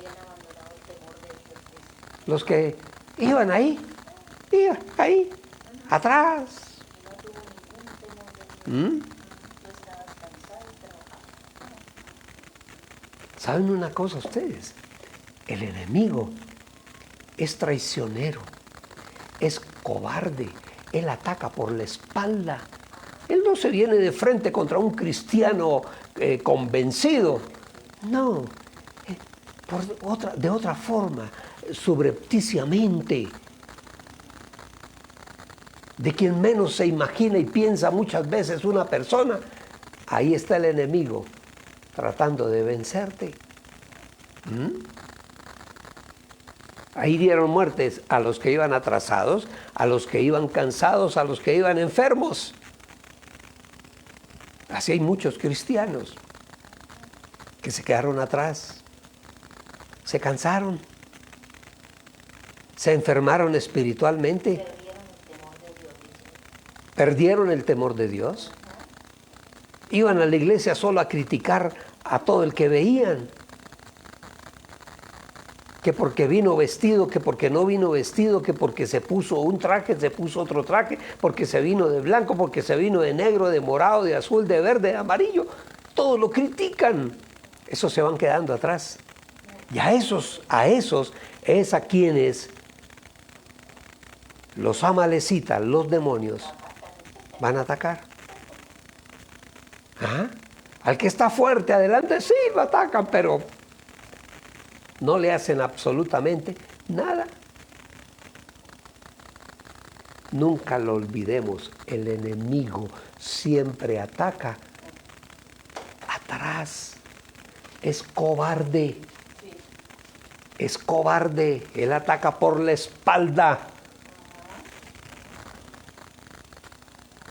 Los que iban ahí, atrás. ¿Saben una cosa ustedes? El enemigo es traicionero, es cobarde. Él ataca por la espalda. Él no se viene de frente contra un cristiano convencido. No, de otra forma, subrepticiamente. De quien menos se imagina y piensa muchas veces una persona, ahí está el enemigo tratando de vencerte. Ahí dieron muertes a los que iban atrasados, a los que iban cansados, a los que iban enfermos. Así hay muchos cristianos que se quedaron atrás, se cansaron, se enfermaron espiritualmente, perdieron el temor de Dios, iban a la iglesia solo a criticar a todo el que veían, que porque vino vestido, que porque no vino vestido, que porque se puso un traje, se puso otro traje, porque se vino de blanco, porque se vino de negro, de morado, de azul, de verde, de amarillo. Todos lo critican. Esos se van quedando atrás. Y a esos es a quienes los amalecitas, los demonios, van a atacar. ¿Ah? Al que está fuerte adelante, sí, lo atacan, pero no le hacen absolutamente nada. Nunca lo olvidemos, el enemigo siempre ataca atrás. Es cobarde. Es cobarde. Él ataca por la espalda.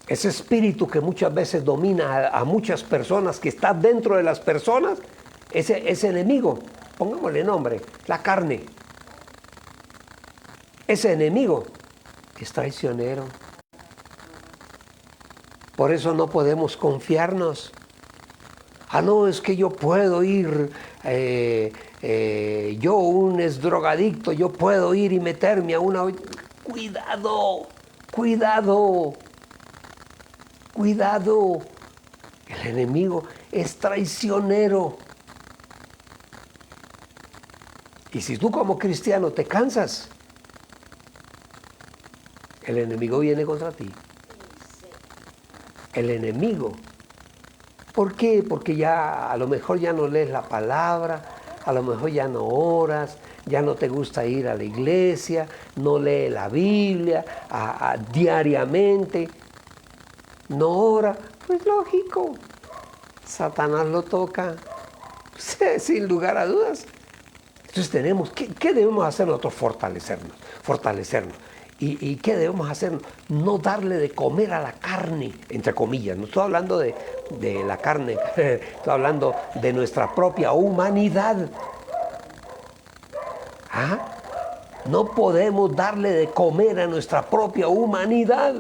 Ese espíritu que muchas veces domina a muchas personas, que está dentro de las personas, ese enemigo, pongámosle nombre, la carne. Ese enemigo es traicionero. Por eso no podemos confiarnos. No, es que yo puedo ir, yo un drogadicto, yo puedo ir y meterme a una... Cuidado, cuidado, cuidado. El enemigo es traicionero. Y si tú como cristiano te cansas, el enemigo viene contra ti. El enemigo. ¿Por qué? Porque ya a lo mejor ya no lees la palabra, A lo mejor ya no oras, ya no te gusta ir a la iglesia, no lee la Biblia diariamente, no ora. Pues lógico, Satanás lo toca, sin lugar a dudas. Entonces ¿qué debemos hacer nosotros? Fortalecernos. ¿Y qué debemos hacer? No darle de comer a la carne, entre comillas. No estoy hablando de la carne, estoy hablando de nuestra propia humanidad. No podemos darle de comer a nuestra propia humanidad.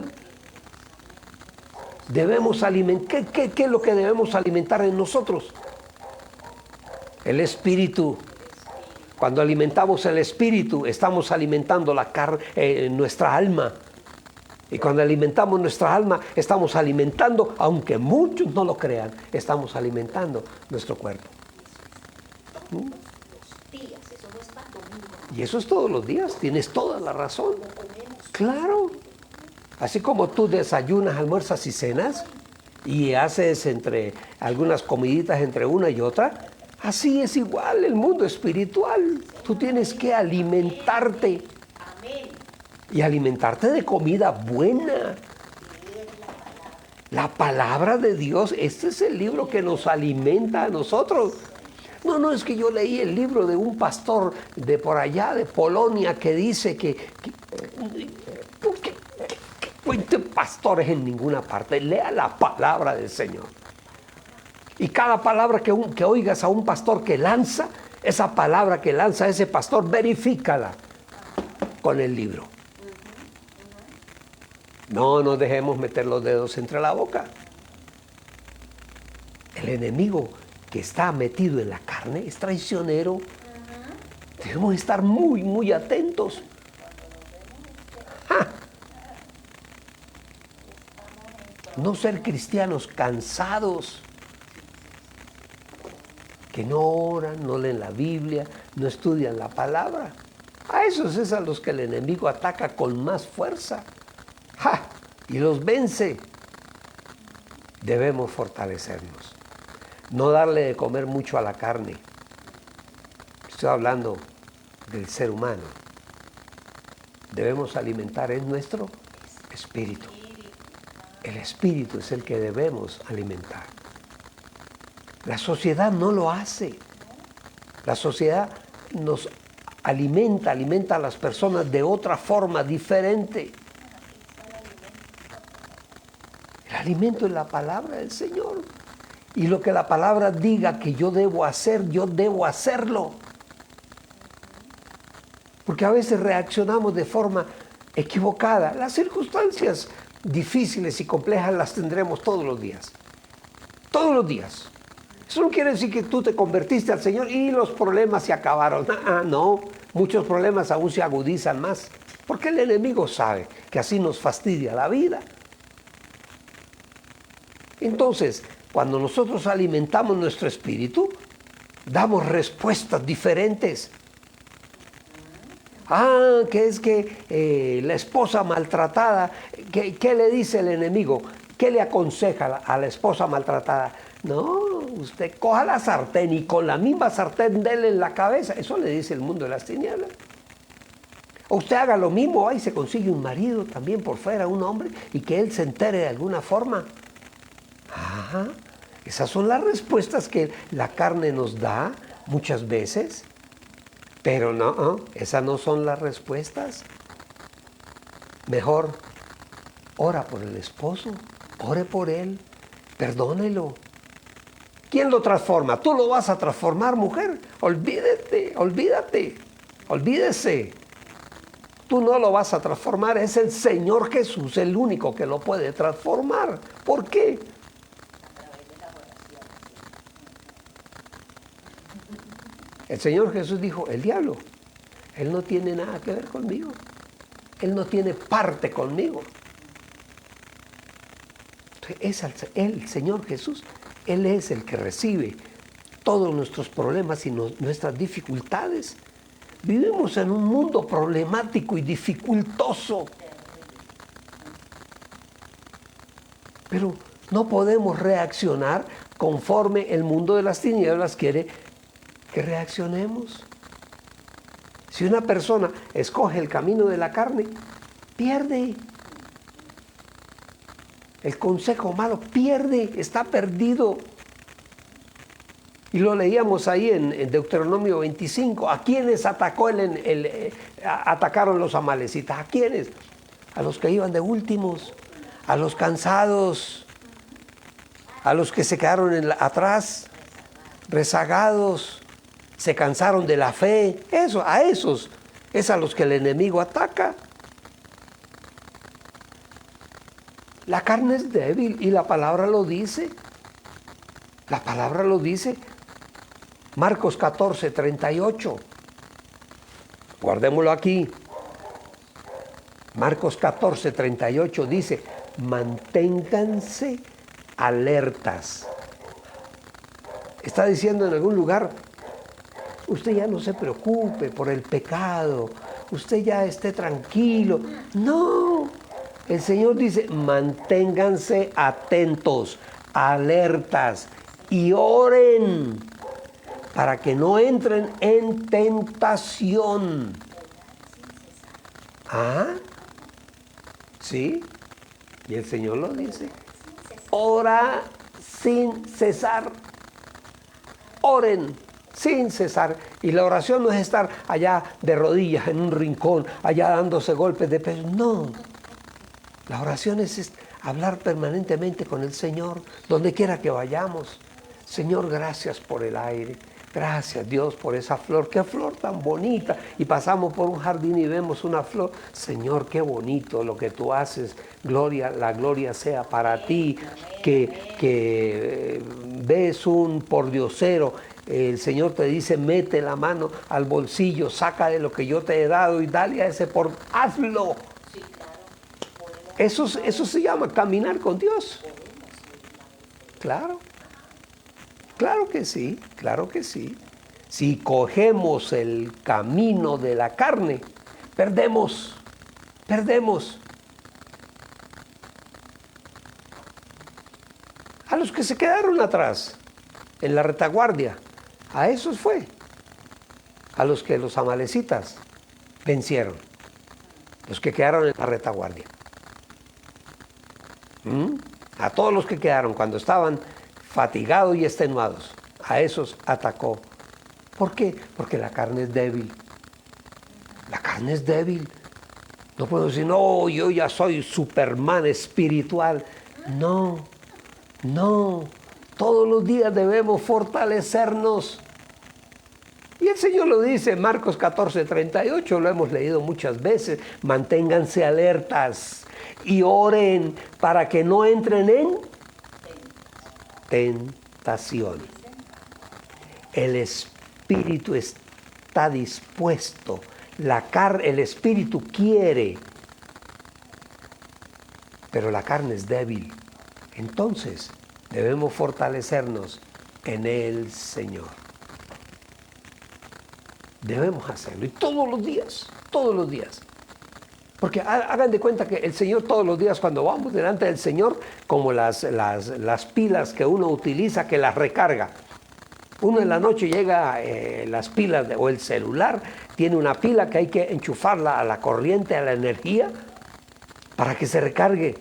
Debemos alimentar. ¿Qué es lo que debemos alimentar en nosotros? El espíritu. Cuando alimentamos el espíritu, estamos alimentando nuestra alma. Y cuando alimentamos nuestra alma, estamos alimentando, aunque muchos no lo crean, estamos alimentando nuestro cuerpo. Y eso es todos los días, tienes toda la razón. Claro. Así como tú desayunas, almuerzas y cenas, y haces entre algunas comiditas entre una y otra, así es igual el mundo espiritual. Tú tienes que alimentarte. Y alimentarte de comida buena. La palabra de Dios, este es el libro que nos alimenta a nosotros. No, es que yo leí el libro de un pastor de por allá, de Polonia, que dice que pastores en ninguna parte. Lea la palabra del Señor. Y cada palabra que oigas a un pastor que lanza, esa palabra que lanza ese pastor, verifícala con el libro. No nos dejemos meter los dedos entre la boca. El enemigo que está metido en la carne es traicionero. Debemos estar muy, muy atentos. No ser cristianos cansados, que no oran, no leen la Biblia, no estudian la palabra. A esos es a los que el enemigo ataca con más fuerza. Y los vence. Debemos fortalecernos. No darle de comer mucho a la carne. Estoy hablando del ser humano. Debemos alimentar en nuestro espíritu. El espíritu es el que debemos alimentar. La sociedad no lo hace. La sociedad nos alimenta a las personas de otra forma diferente. El alimento es la palabra del Señor. Y lo que la palabra diga que yo debo hacer, yo debo hacerlo. Porque a veces reaccionamos de forma equivocada. Las circunstancias difíciles y complejas las tendremos todos los días. Todos los días. Eso no quiere decir que tú te convertiste al Señor y los problemas se acabaron. No, muchos problemas aún se agudizan más. Porque el enemigo sabe que así nos fastidia la vida. Entonces, cuando nosotros alimentamos nuestro espíritu, damos respuestas diferentes. Que es que la esposa maltratada, ¿qué le dice el enemigo? ¿Qué le aconseja a la esposa maltratada? No, usted coja la sartén y con la misma sartén dele en la cabeza. Eso le dice el mundo de las tinieblas. O usted haga lo mismo, se consigue un marido también por fuera, un hombre, y que él se entere de alguna forma. Esas son las respuestas que la carne nos da muchas veces. Pero no, esas no son las respuestas. Mejor, ora por el esposo, ore por él, perdónelo. ¿Quién lo transforma? ¿Tú lo vas a transformar, mujer? Olvídate. Olvídese. Tú no lo vas a transformar, es el Señor Jesús el único que lo puede transformar. ¿Por qué? El Señor Jesús dijo, el diablo, él no tiene nada que ver conmigo. Él no tiene parte conmigo. Entonces, el Señor Jesús, Él es el que recibe todos nuestros problemas y nuestras dificultades. Vivimos en un mundo problemático y dificultoso. Pero no podemos reaccionar conforme el mundo de las tinieblas quiere que reaccionemos. Si una persona escoge el camino de la carne, pierde. El consejo malo pierde, está perdido. Y lo leíamos ahí en Deuteronomio 25. ¿A quiénes atacaron los amalecitas? ¿A quiénes? A los que iban de últimos, a los cansados, a los que se quedaron atrás, rezagados, se cansaron de la fe. A esos es a los que el enemigo ataca. La carne es débil y la palabra lo dice. La palabra lo dice. Marcos 14, 38. Guardémoslo aquí. Marcos 14, 38 dice, manténganse alertas. Está diciendo en algún lugar, usted ya no se preocupe por el pecado, usted ya esté tranquilo. No, el Señor dice, manténganse atentos, alertas y oren para que no entren en tentación. ¿Ah? ¿Sí? Y el Señor lo dice. Ora sin cesar. Oren sin cesar. Y la oración no es estar allá de rodillas en un rincón, allá dándose golpes de pecho. No. La oración es hablar permanentemente con el Señor, donde quiera que vayamos. Señor, gracias por el aire. Gracias, Dios, por esa flor. Qué flor tan bonita. Y pasamos por un jardín y vemos una flor. Señor, qué bonito lo que tú haces. La gloria sea para ti. Que ves un pordiosero. El Señor te dice, mete la mano al bolsillo, saca de lo que yo te he dado y dale a ese hazlo. Eso se llama caminar con Dios. Claro. Claro que sí, claro que sí. Si cogemos el camino de la carne, perdemos. A los que se quedaron atrás, en la retaguardia, a esos fue. A los que los amalecitas vencieron. Los que quedaron en la retaguardia. A todos los que quedaron cuando estaban fatigados y extenuados, a esos atacó. ¿Por qué? Porque la carne es débil. La carne es débil. No puedo decir, no, yo ya soy Superman espiritual. No. Todos los días debemos fortalecernos. Y el Señor lo dice en Marcos 14, 38, lo hemos leído muchas veces. Manténganse alertas y oren para que no entren en tentación. El espíritu está dispuesto, el espíritu quiere, pero la carne es débil. Entonces debemos fortalecernos en el Señor. Debemos hacerlo, y todos los días. Porque hagan de cuenta que el Señor todos los días, cuando vamos delante del Señor, como las pilas que uno utiliza, que las recarga. Uno en la noche llega, las pilas o el celular, tiene una pila que hay que enchufarla a la corriente, a la energía, para que se recargue.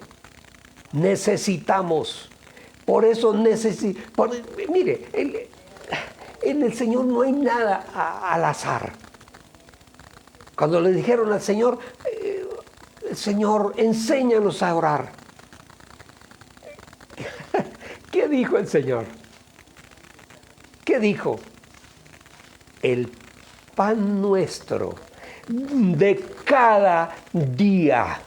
Necesitamos. Por eso mire, en el Señor no hay nada al azar. Cuando le dijeron al Señor, Señor, enséñanos a orar. ¿Qué dijo el Señor? ¿Qué dijo? El pan nuestro de cada día.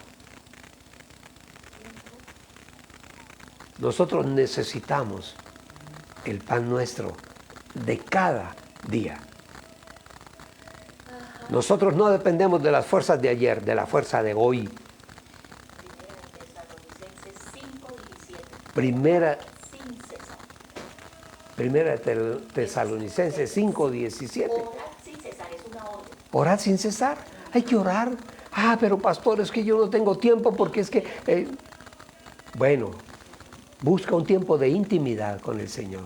Nosotros necesitamos el pan nuestro de cada día. Nosotros no dependemos de las fuerzas de ayer, de la fuerza de hoy. Primera Tesalonicenses 5:17. Orad sin cesar. Hay que orar. Pero pastor, es que yo no tengo tiempo porque es que... Bueno, busca un tiempo de intimidad con el Señor.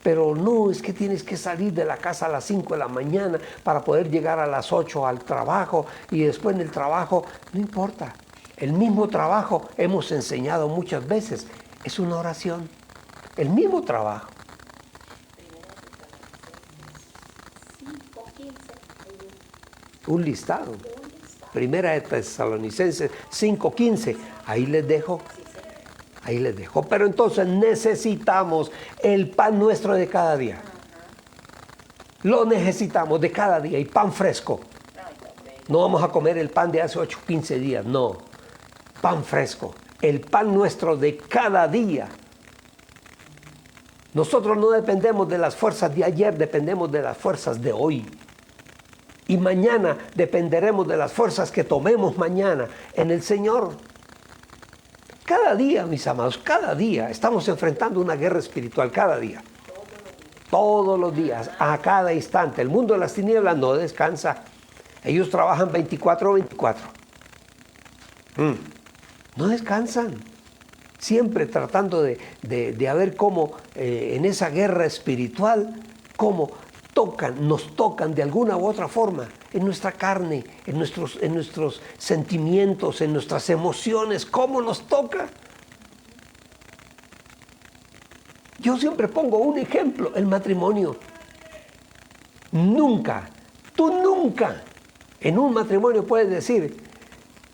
pero no, es que tienes que salir de la casa a las 5 de la mañana para poder llegar a las 8 al trabajo y después en el trabajo, no importa. El mismo trabajo, hemos enseñado muchas veces, es una oración. El mismo trabajo. Un listado. Primera de Tesalonicenses 5:15. Ahí les dejo. Ahí les dejo. Pero entonces necesitamos el pan nuestro de cada día. Lo necesitamos de cada día y pan fresco. No vamos a comer el pan de hace 8, 15 días. No. Pan fresco. El pan nuestro de cada día. Nosotros no dependemos de las fuerzas de ayer, dependemos de las fuerzas de hoy. Y mañana dependeremos de las fuerzas que tomemos mañana en el Señor. Cada día, mis amados, cada día estamos enfrentando una guerra espiritual, cada día. Todos los días, a cada instante. El mundo de las tinieblas no descansa. Ellos trabajan 24/24. No descansan. Siempre tratando de ver cómo en esa guerra espiritual, cómo nos tocan de alguna u otra forma en nuestra carne, en nuestros sentimientos, en nuestras emociones, cómo nos toca. Yo siempre pongo un ejemplo, el matrimonio. Nunca, tú nunca en un matrimonio puedes decir,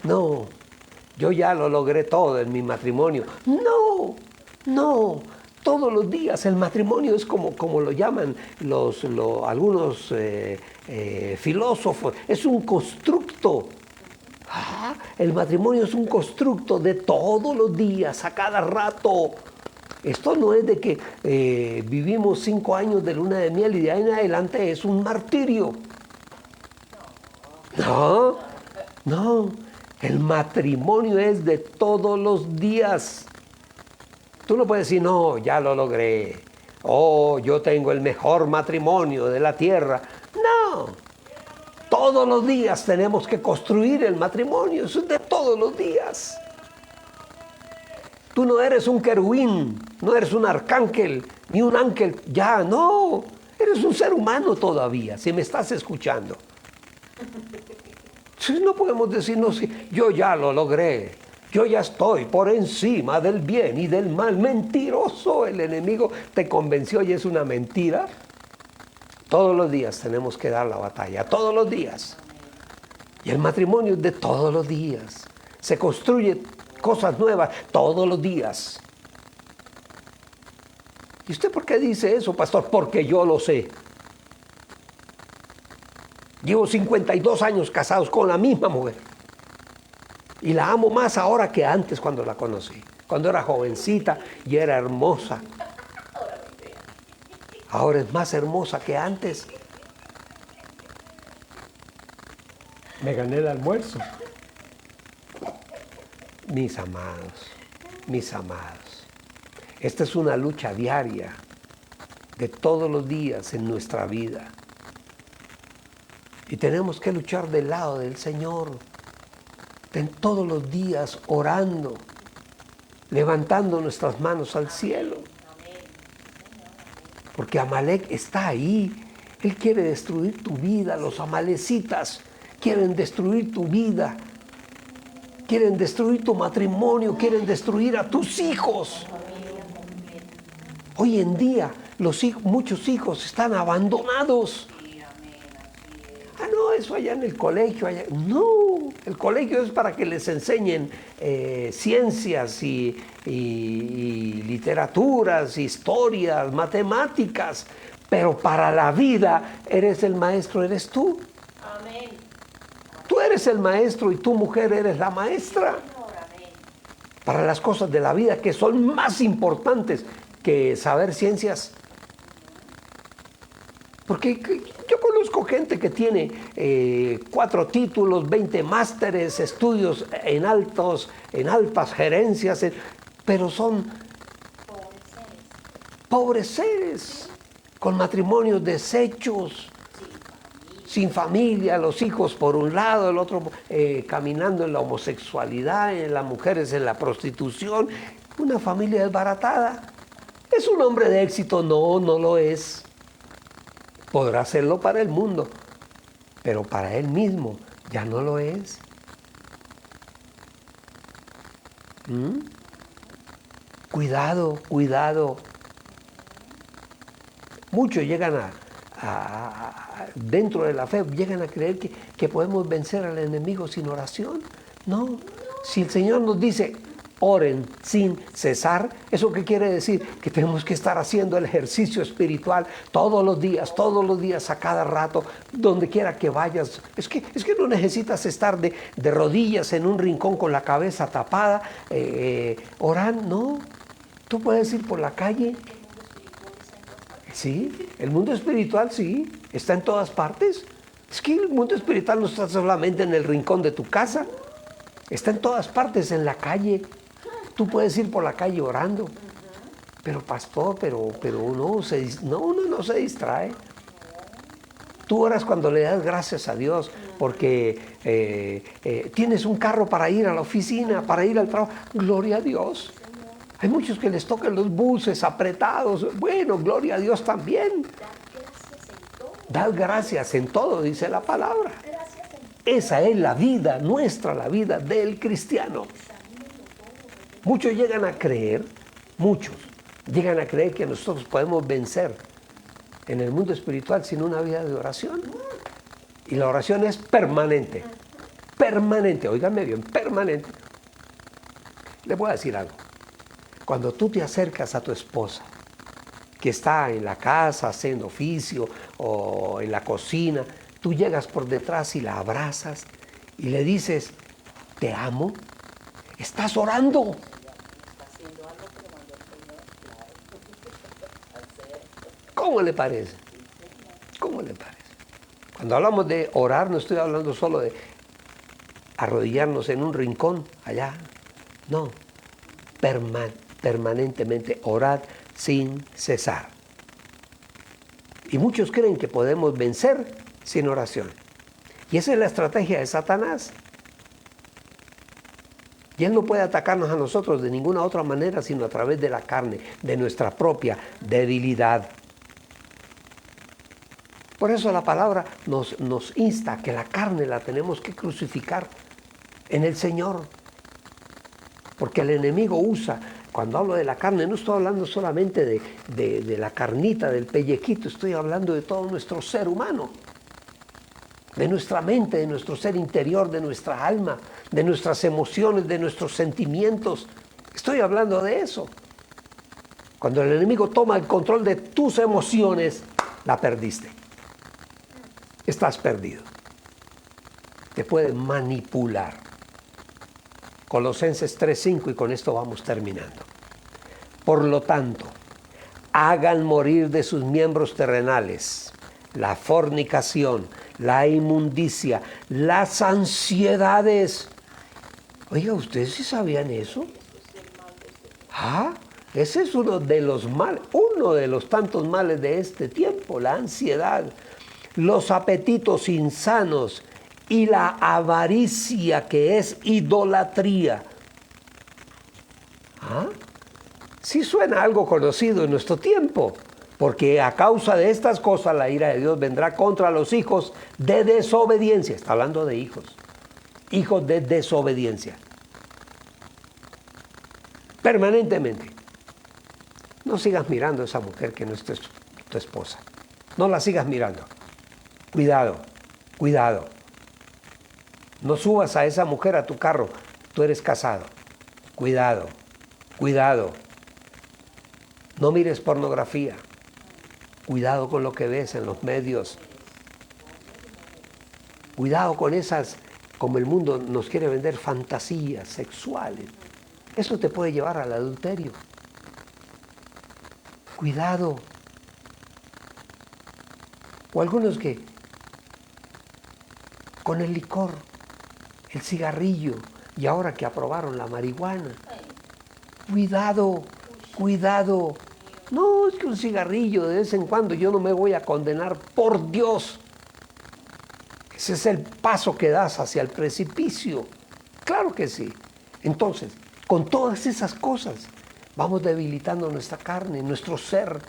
no, yo ya lo logré todo en mi matrimonio. No. Todos los días el matrimonio es como lo llaman algunos filósofos, es un constructo. El matrimonio es un constructo de todos los días, a cada rato. Esto no es de que vivimos 5 años de luna de miel y de ahí en adelante es un martirio. No. El matrimonio es de todos los días. Tú no puedes decir, no, ya lo logré. Yo tengo el mejor matrimonio de la tierra. No. Todos los días tenemos que construir el matrimonio. Eso es de todos los días. Tú no eres un querubín, no eres un arcángel, ni un ángel. Ya, no. Eres un ser humano todavía, si me estás escuchando. No podemos decir, no, yo ya lo logré. Yo ya estoy por encima del bien y del mal. Mentiroso, el enemigo te convenció y es una mentira. Todos los días tenemos que dar la batalla, todos los días. Y el matrimonio es de todos los días. Se construye cosas nuevas todos los días. ¿Y usted por qué dice eso, pastor? Porque yo lo sé. Llevo 52 años casados con la misma mujer. Y la amo más ahora que antes cuando la conocí. Cuando era jovencita y era hermosa. Ahora es más hermosa que antes. Me gané el almuerzo. Mis amados. Esta es una lucha diaria de todos los días en nuestra vida. Y tenemos que luchar del lado del Señor. Todos los días orando, levantando nuestras manos al cielo. Porque Amalek está ahí. Él quiere destruir tu vida. Los amalecitas quieren destruir tu vida. Quieren destruir tu matrimonio. Quieren destruir a tus hijos. Hoy en día muchos hijos están abandonados. No, eso allá en el colegio. No, el colegio es para que les enseñen ciencias y literaturas, historias, matemáticas. Pero para la vida, el maestro eres tú. Amén. Tú eres el maestro y tu mujer eres la maestra. Para las cosas de la vida que son más importantes que saber ciencias. Porque yo conozco gente que tiene 4 títulos, 20 másteres, estudios en altas gerencias, pero son pobres seres, con matrimonios deshechos, sin familia, los hijos por un lado, el otro caminando en la homosexualidad, en las mujeres en la prostitución, una familia desbaratada. ¿Es un hombre de éxito? No, no lo es. Podrá hacerlo para el mundo, pero para él mismo ya no lo es. Cuidado, cuidado. Muchos llegan dentro de la fe, llegan a creer que podemos vencer al enemigo sin oración. No, si el Señor nos dice, oren sin cesar, ¿eso qué quiere decir? Que tenemos que estar haciendo el ejercicio espiritual todos los días, a cada rato, donde quiera que vayas. Es que no necesitas estar de rodillas en un rincón con la cabeza tapada, orando, no. Tú puedes ir por la calle. Sí, el mundo espiritual sí, está en todas partes. Es que el mundo espiritual no está solamente en el rincón de tu casa, está en todas partes, en la calle. Tú puedes ir por la calle orando. Pero pastor, pero uno no se distrae. Tú oras cuando le das gracias a Dios porque tienes un carro para ir a la oficina, para ir al trabajo. Gloria a Dios. Hay muchos que les tocan los buses apretados. Bueno, gloria a Dios también. Dad gracias en todo, dice la palabra. Esa es la vida nuestra, la vida del cristiano. Muchos llegan a creer que nosotros podemos vencer en el mundo espiritual sin una vida de oración. Y la oración es permanente. Permanente, óigame bien, permanente. Le voy a decir algo. Cuando tú te acercas a tu esposa, que está en la casa haciendo oficio o en la cocina, tú llegas por detrás y la abrazas y le dices, te amo, estás orando. ¿Cómo le parece? ¿Cómo le parece? Cuando hablamos de orar, no estoy hablando solo de arrodillarnos en un rincón allá. No, permanentemente orad sin cesar. Y muchos creen que podemos vencer sin oración. Y esa es la estrategia de Satanás. Y él no puede atacarnos a nosotros de ninguna otra manera sino a través de la carne, de nuestra propia debilidad. Por eso la palabra nos insta a que la carne la tenemos que crucificar en el Señor. Porque el enemigo usa, cuando hablo de la carne, no estoy hablando solamente de la carnita, del pellejito, estoy hablando de todo nuestro ser humano. De nuestra mente, de nuestro ser interior, de nuestra alma, de nuestras emociones, de nuestros sentimientos. Estoy hablando de eso. Cuando el enemigo toma el control de tus emociones, la perdiste. Estás perdido. Te puede manipular. Colosenses 3:5 y con esto vamos terminando. Por lo tanto, hagan morir de sus miembros terrenales la fornicación, la inmundicia, las ansiedades. Oiga, ¿ustedes sí sabían eso? Ese es uno de los males, uno de los tantos males de este tiempo, la ansiedad, los apetitos insanos y la avaricia, que es idolatría. Sí suena algo conocido en nuestro tiempo, porque a causa de estas cosas la ira de Dios vendrá contra los hijos de desobediencia. Está hablando de hijos de desobediencia. Permanentemente. No sigas mirando a esa mujer que no es tu esposa. No la sigas mirando. Cuidado, cuidado. No subas a esa mujer a tu carro. Tú eres casado. Cuidado, cuidado. No mires pornografía. Cuidado con lo que ves en los medios. Cuidado con esas, como el mundo nos quiere vender, fantasías sexuales. Eso te puede llevar al adulterio. Cuidado. O algunos que con el licor, el cigarrillo y ahora que aprobaron la marihuana. Cuidado, cuidado. No, es que un cigarrillo de vez en cuando yo no me voy a condenar, por Dios. Ese es el paso que das hacia el precipicio. Claro que sí. Entonces, con todas esas cosas, vamos debilitando nuestra carne, nuestro ser.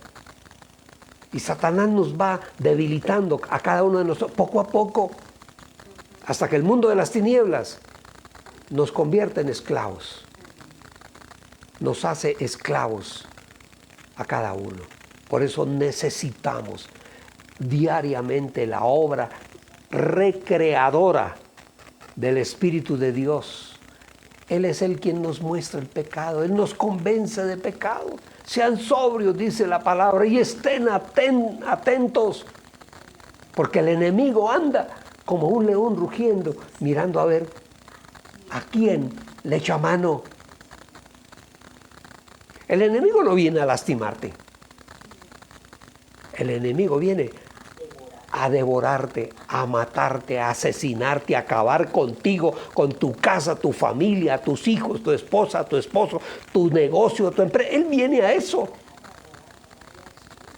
Y Satanás nos va debilitando a cada uno de nosotros poco a poco, hasta que el mundo de las tinieblas nos convierte en esclavos. Nos hace esclavos a cada uno. Por eso necesitamos diariamente la obra recreadora del Espíritu de Dios. Él es el quien nos muestra el pecado, Él nos convence de pecado. Sean sobrios, dice la palabra, y estén atentos, porque el enemigo anda como un león rugiendo, mirando a ver a quién le echa mano. El enemigo no viene a lastimarte. El enemigo viene a devorarte, a matarte, a asesinarte, a acabar contigo, con tu casa, tu familia, tus hijos, tu esposa, tu esposo, tu negocio, tu empresa. Él viene a eso.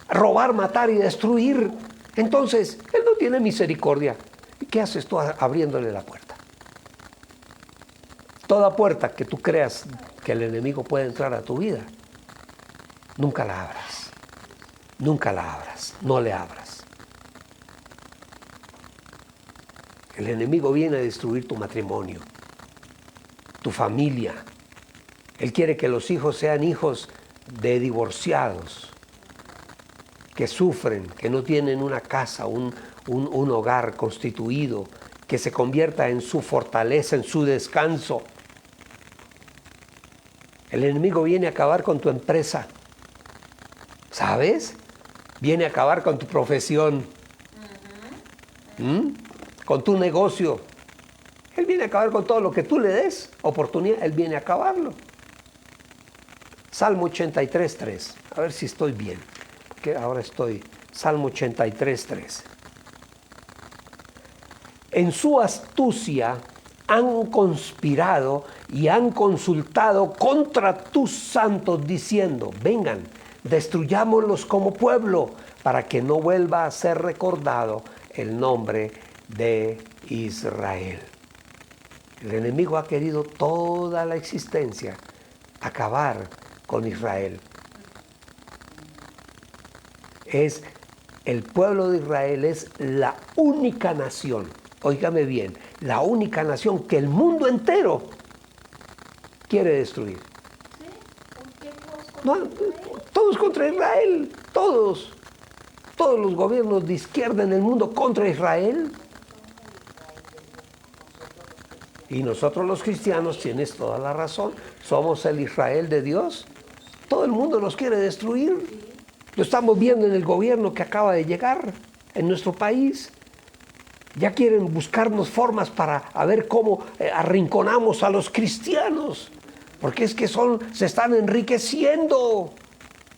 A robar, matar y destruir. Entonces, Él no tiene misericordia. ¿Y qué haces tú abriéndole la puerta? Toda puerta que tú creas que el enemigo puede entrar a tu vida, nunca la abras. Nunca la abras. No le abras. El enemigo viene a destruir tu matrimonio, tu familia. Él quiere que los hijos sean hijos de divorciados, que sufren, que no tienen una casa, un hogar constituido, que se convierta en su fortaleza, en su descanso. El enemigo viene a acabar con tu empresa, ¿sabes? Viene a acabar con tu profesión. Con tu negocio. Él viene a acabar con todo lo que tú le des oportunidad. Él viene a acabarlo. Salmo 83:3. A ver si estoy bien. Porque ahora estoy. Salmo 83:3. En su astucia han conspirado y han consultado contra tus santos diciendo: vengan, destruyámoslos como pueblo para que no vuelva a ser recordado el nombre de Israel. El enemigo ha querido toda la existencia acabar con Israel. El pueblo de Israel es la única nación, óigame bien, la única nación que el mundo entero quiere destruir. No, todos contra Israel, todos los gobiernos de izquierda en el mundo contra Israel. Y nosotros los cristianos, tienes toda la razón, somos el Israel de Dios. Todo el mundo nos quiere destruir. Lo estamos viendo en el gobierno que acaba de llegar en nuestro país. Ya quieren buscarnos formas para ver cómo arrinconamos a los cristianos. Porque es que se están enriqueciendo.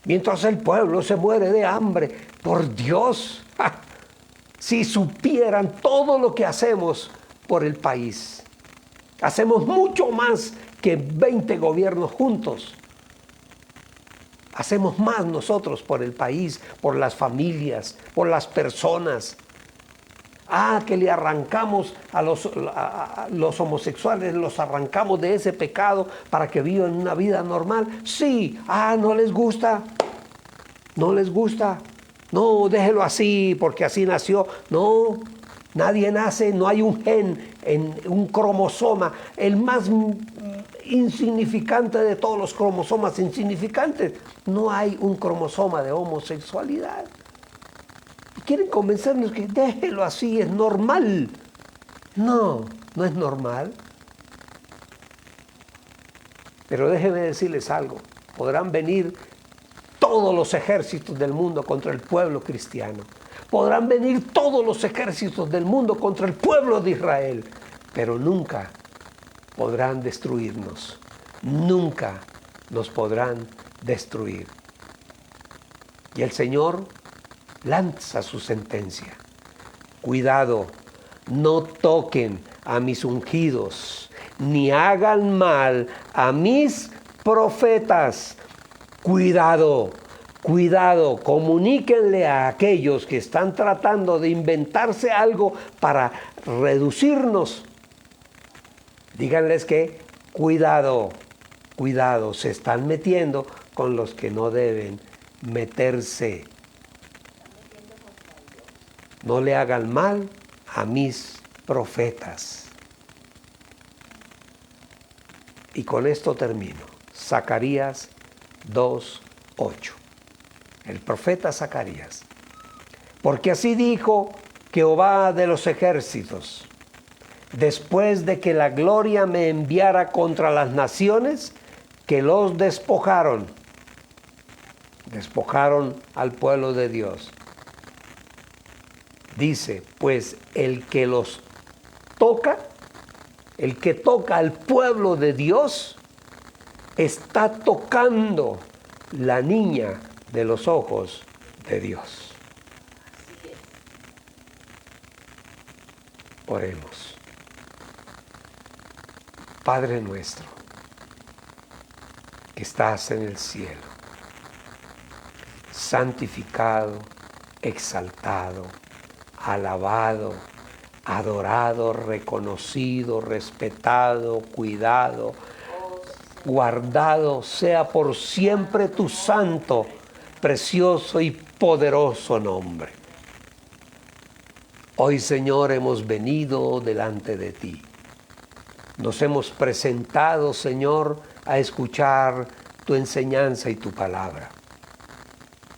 Mientras el pueblo se muere de hambre. Por Dios, si supieran todo lo que hacemos por el país. Hacemos mucho más que 20 gobiernos juntos. Hacemos más nosotros por el país, por las familias, por las personas. Que le arrancamos a los homosexuales, los arrancamos de ese pecado para que vivan una vida normal. Sí, no les gusta. No les gusta. No, déjelo así, porque así nació. No, nadie nace, no hay un gen, un cromosoma, el más insignificante de todos los cromosomas insignificantes. No hay un cromosoma de homosexualidad. Quieren convencernos que déjelo así, es normal. No, no es normal. Pero déjenme decirles algo, podrán venir todos los ejércitos del mundo contra el pueblo cristiano. Podrán venir todos los ejércitos del mundo contra el pueblo de Israel, pero nunca podrán destruirnos. Nunca nos podrán destruir. Y el Señor lanza su sentencia. Cuidado, no toquen a mis ungidos, ni hagan mal a mis profetas. Cuidado, cuidado, comuníquenle a aquellos que están tratando de inventarse algo para reducirnos. Díganles que, cuidado, Cuidado, se están metiendo con los que no deben meterse. No le hagan mal a mis profetas. Y con esto termino. Zacarías 2:8. El profeta Zacarías. Porque así dijo Jehová de los ejércitos: después de que la gloria me enviara contra las naciones que los despojaron al pueblo de Dios. Dice, pues el que los toca, el que toca al pueblo de Dios, está tocando la niña de los ojos de Dios. Oremos. Padre nuestro, que estás en el cielo, santificado, exaltado, alabado, adorado, reconocido, respetado, cuidado, guardado sea por siempre tu santo, precioso y poderoso nombre. Hoy, Señor, hemos venido delante de ti. Nos hemos presentado, Señor, a escuchar tu enseñanza y tu palabra.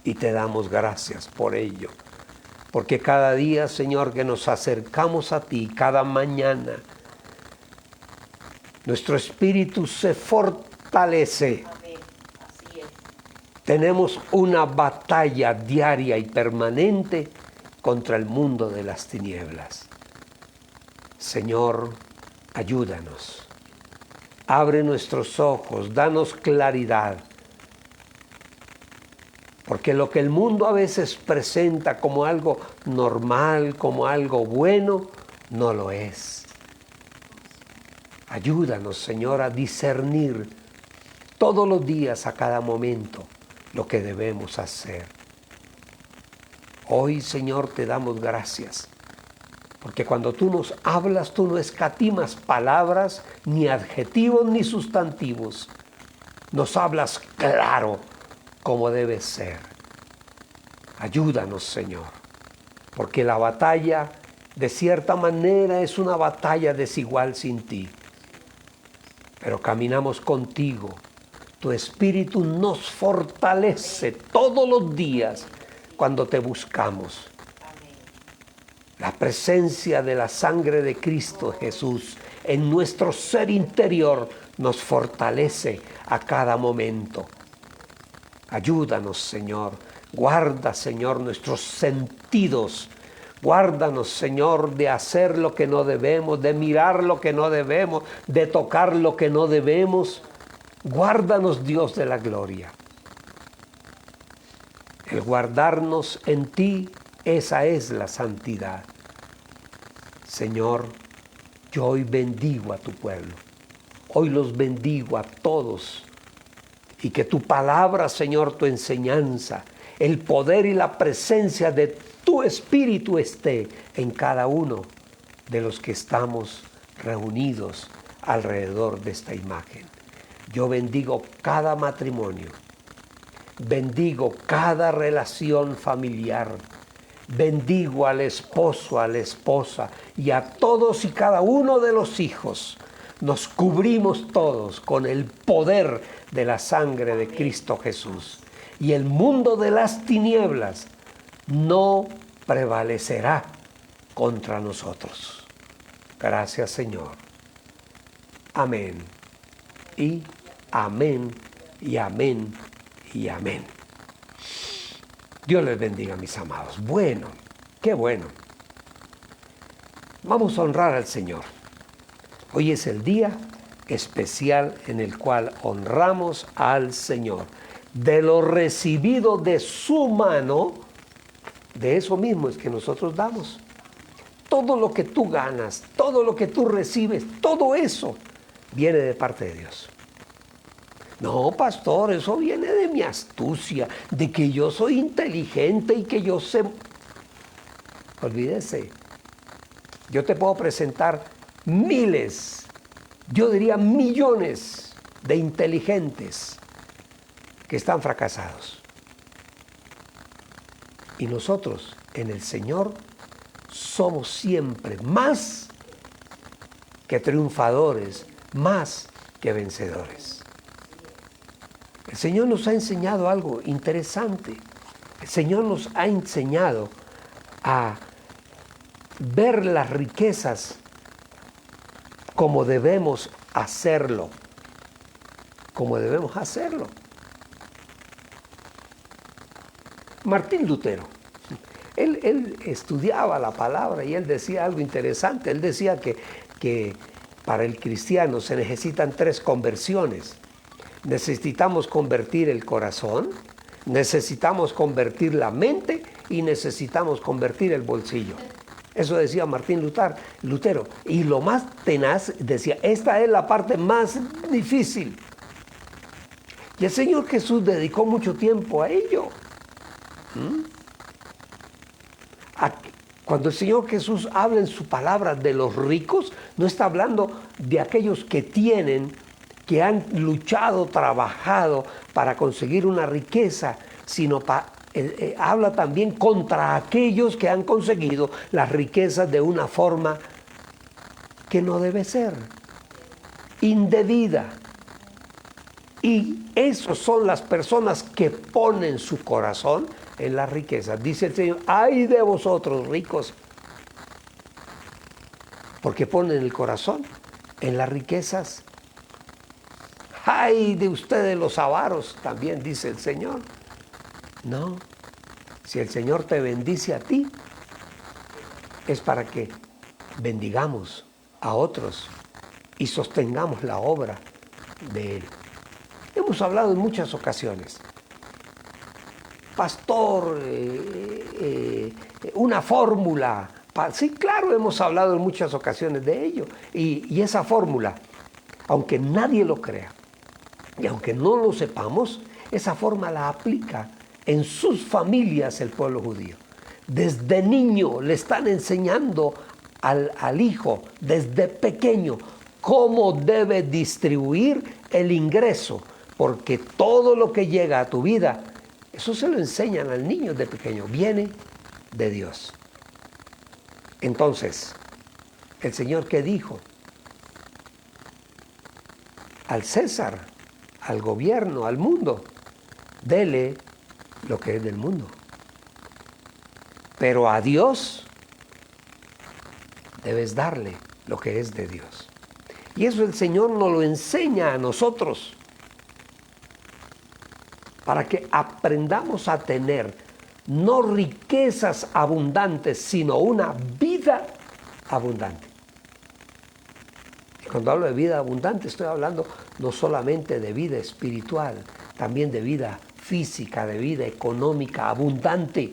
Y te damos gracias por ello. Porque cada día, Señor, que nos acercamos a ti, cada mañana, nuestro espíritu se fortalece. Amén. Así es. Tenemos una batalla diaria y permanente contra el mundo de las tinieblas. Señor, ayúdanos. Abre nuestros ojos, danos claridad. Porque lo que el mundo a veces presenta como algo normal, como algo bueno, no lo es. Ayúdanos, Señor, a discernir todos los días, a cada momento, lo que debemos hacer. Hoy, Señor, te damos gracias. Porque cuando tú nos hablas, tú no escatimas palabras, ni adjetivos, ni sustantivos. Nos hablas claro, como debe ser. Ayúdanos, Señor, porque la batalla, de cierta manera, es una batalla desigual sin ti. Pero caminamos contigo. Tu Espíritu nos fortalece todos los días cuando te buscamos. La presencia de la sangre de Cristo Jesús en nuestro ser interior nos fortalece a cada momento. Ayúdanos, Señor. Guarda, Señor, nuestros sentidos. Guárdanos, Señor, de hacer lo que no debemos, de mirar lo que no debemos, de tocar lo que no debemos. Guárdanos, Dios de la gloria. El guardarnos en ti, esa es la santidad. Señor, yo hoy bendigo a tu pueblo. Hoy los bendigo a todos. Y que tu palabra, Señor, tu enseñanza, el poder y la presencia de tu Espíritu esté en cada uno de los que estamos reunidos alrededor de esta imagen. Yo bendigo cada matrimonio, bendigo cada relación familiar, bendigo al esposo, a la esposa y a todos y cada uno de los hijos. Nos cubrimos todos con el poder de la sangre de Cristo Jesús. Y el mundo de las tinieblas no prevalecerá contra nosotros. Gracias, Señor. Amén. Y amén, y amén, y amén. Dios les bendiga, mis amados. Bueno, qué bueno. Vamos a honrar al Señor. Hoy es el día especial en el cual honramos al Señor. De lo recibido de su mano, de eso mismo es que nosotros damos. Todo lo que tú ganas, todo lo que tú recibes, todo eso viene de parte de Dios. No, pastor, eso viene de mi astucia, de que yo soy inteligente y que yo sé. Olvídese, yo te puedo presentar miles, yo diría millones de inteligentes que están fracasados. Y nosotros en el Señor somos siempre más que triunfadores, más que vencedores. El Señor nos ha enseñado algo interesante. El Señor nos ha enseñado a ver las riquezas como debemos hacerlo. Como debemos hacerlo. Martín Lutero, él estudiaba la palabra y él decía algo interesante. Él decía que para el cristiano se necesitan 3 conversiones. Necesitamos convertir el corazón, necesitamos convertir la mente y necesitamos convertir el bolsillo. Eso decía Martín Lutero. Y lo más tenaz, decía, esta es la parte más difícil. Y el Señor Jesús dedicó mucho tiempo a ello. Cuando el Señor Jesús habla en su palabra de los ricos, no está hablando de aquellos que tienen, que han luchado, trabajado para conseguir una riqueza, sino habla también contra aquellos que han conseguido las riquezas de una forma que no debe ser, indebida. Y esos son las personas que ponen su corazón en las riquezas. Dice el Señor, ay de vosotros ricos, porque ponen el corazón en las riquezas. Ay de ustedes los avaros, también dice el Señor. No, si el Señor te bendice a ti, es para que bendigamos a otros y sostengamos la obra de Él. Hemos hablado en muchas ocasiones. Pastor, una fórmula. Sí, claro, hemos hablado en muchas ocasiones de ello. Y esa fórmula, aunque nadie lo crea, y aunque no lo sepamos, esa fórmula la aplica en sus familias el pueblo judío. Desde niño le están enseñando al hijo, desde pequeño, cómo debe distribuir el ingreso, porque todo lo que llega a tu vida, eso se lo enseñan al niño de pequeño, viene de Dios. Entonces, el Señor, ¿qué dijo? Al César, al gobierno, al mundo, dele lo que es del mundo. Pero a Dios debes darle lo que es de Dios. Y eso el Señor nos lo enseña a nosotros, para que aprendamos a tener no riquezas abundantes, sino una vida abundante. Y cuando hablo de vida abundante, estoy hablando no solamente de vida espiritual, también de vida física, de vida económica abundante.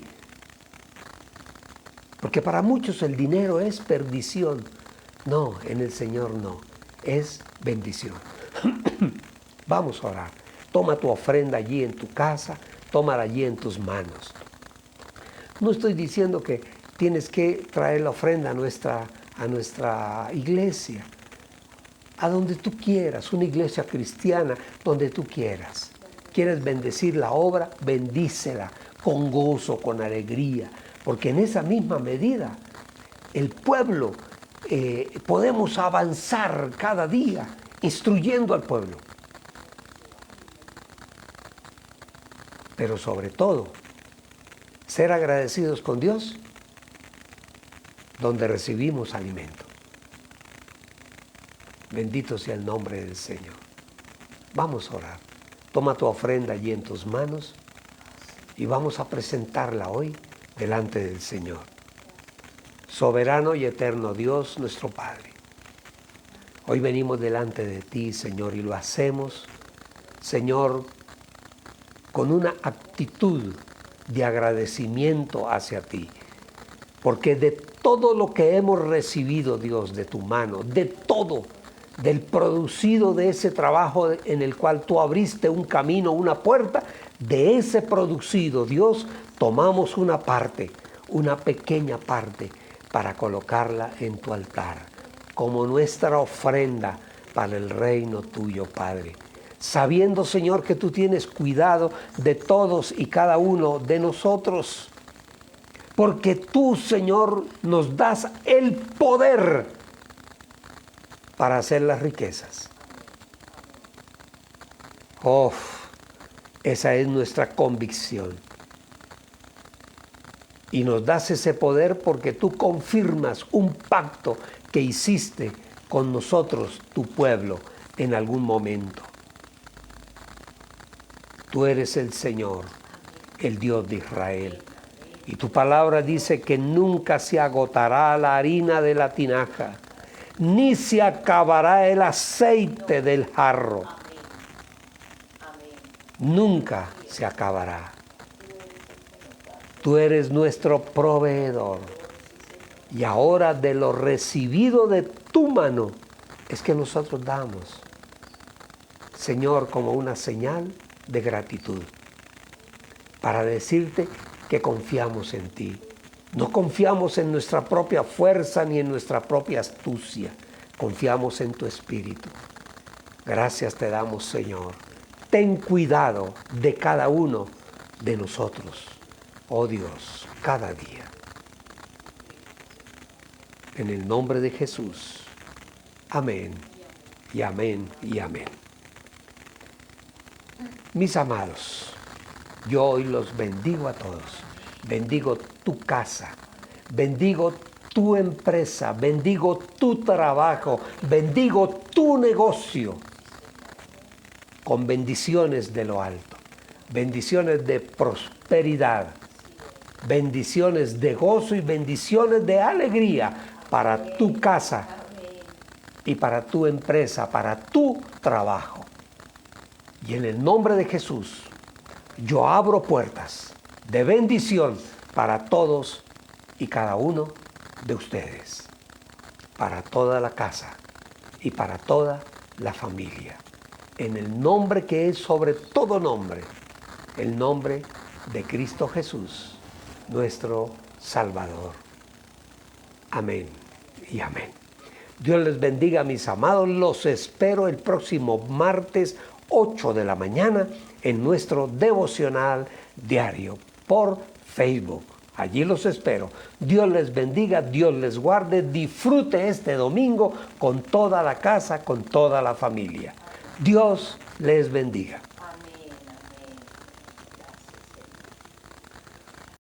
Porque para muchos el dinero es perdición. No, en el Señor no, es bendición. Vamos a orar. Toma tu ofrenda allí en tu casa, tómala allí en tus manos. No estoy diciendo que tienes que traer la ofrenda a nuestra iglesia, a donde tú quieras, una iglesia cristiana, donde tú quieras. ¿Quieres bendecir la obra? Bendícela con gozo, con alegría, porque en esa misma medida el pueblo podemos avanzar cada día instruyendo al pueblo. Pero sobre todo, ser agradecidos con Dios, donde recibimos alimento. Bendito sea el nombre del Señor. Vamos a orar. Toma tu ofrenda allí en tus manos y vamos a presentarla hoy delante del Señor. Soberano y eterno Dios, nuestro Padre. Hoy venimos delante de ti, Señor, y lo hacemos, Señor, con una actitud de agradecimiento hacia ti. Porque de todo lo que hemos recibido, Dios, de tu mano, de todo, del producido de ese trabajo en el cual tú abriste un camino, una puerta, de ese producido, Dios, tomamos una parte, una pequeña parte, para colocarla en tu altar, como nuestra ofrenda para el reino tuyo, Padre. sabiendo, Señor, que tú tienes cuidado de todos y cada uno de nosotros. Porque tú, Señor, nos das el poder para hacer las riquezas. Oh, esa es nuestra convicción. Y nos das ese poder porque tú confirmas un pacto que hiciste con nosotros, tu pueblo, en algún momento. Tú eres el Señor, el Dios de Israel. Y tu palabra dice que nunca se agotará la harina de la tinaja, ni se acabará el aceite del jarro. Nunca se acabará. Tú eres nuestro proveedor. Y ahora de lo recibido de tu mano es que nosotros damos, Señor, como una señal de gratitud, para decirte que confiamos en ti. No confiamos en nuestra propia fuerza ni en nuestra propia astucia. Confiamos en tu Espíritu. Gracias te damos, Señor. Ten cuidado de cada uno de nosotros, oh Dios, cada día. En el nombre de Jesús. Amén y amén y amén. Mis amados, yo hoy los bendigo a todos. Bendigo tu casa, bendigo tu empresa, bendigo tu trabajo, bendigo tu negocio con bendiciones de lo alto, bendiciones de prosperidad, bendiciones de gozo y bendiciones de alegría para tu casa y para tu empresa, para tu trabajo. Y en el nombre de Jesús, yo abro puertas de bendición para todos y cada uno de ustedes, para toda la casa y para toda la familia. En el nombre que es sobre todo nombre, el nombre de Cristo Jesús, nuestro Salvador. Amén y amén. Dios les bendiga, mis amados. Los espero el próximo martes 8 de la mañana en nuestro devocional diario por Facebook. Allí los espero. Dios les bendiga, Dios les guarde. Disfrute este domingo con toda la casa, con toda la familia. Dios les bendiga.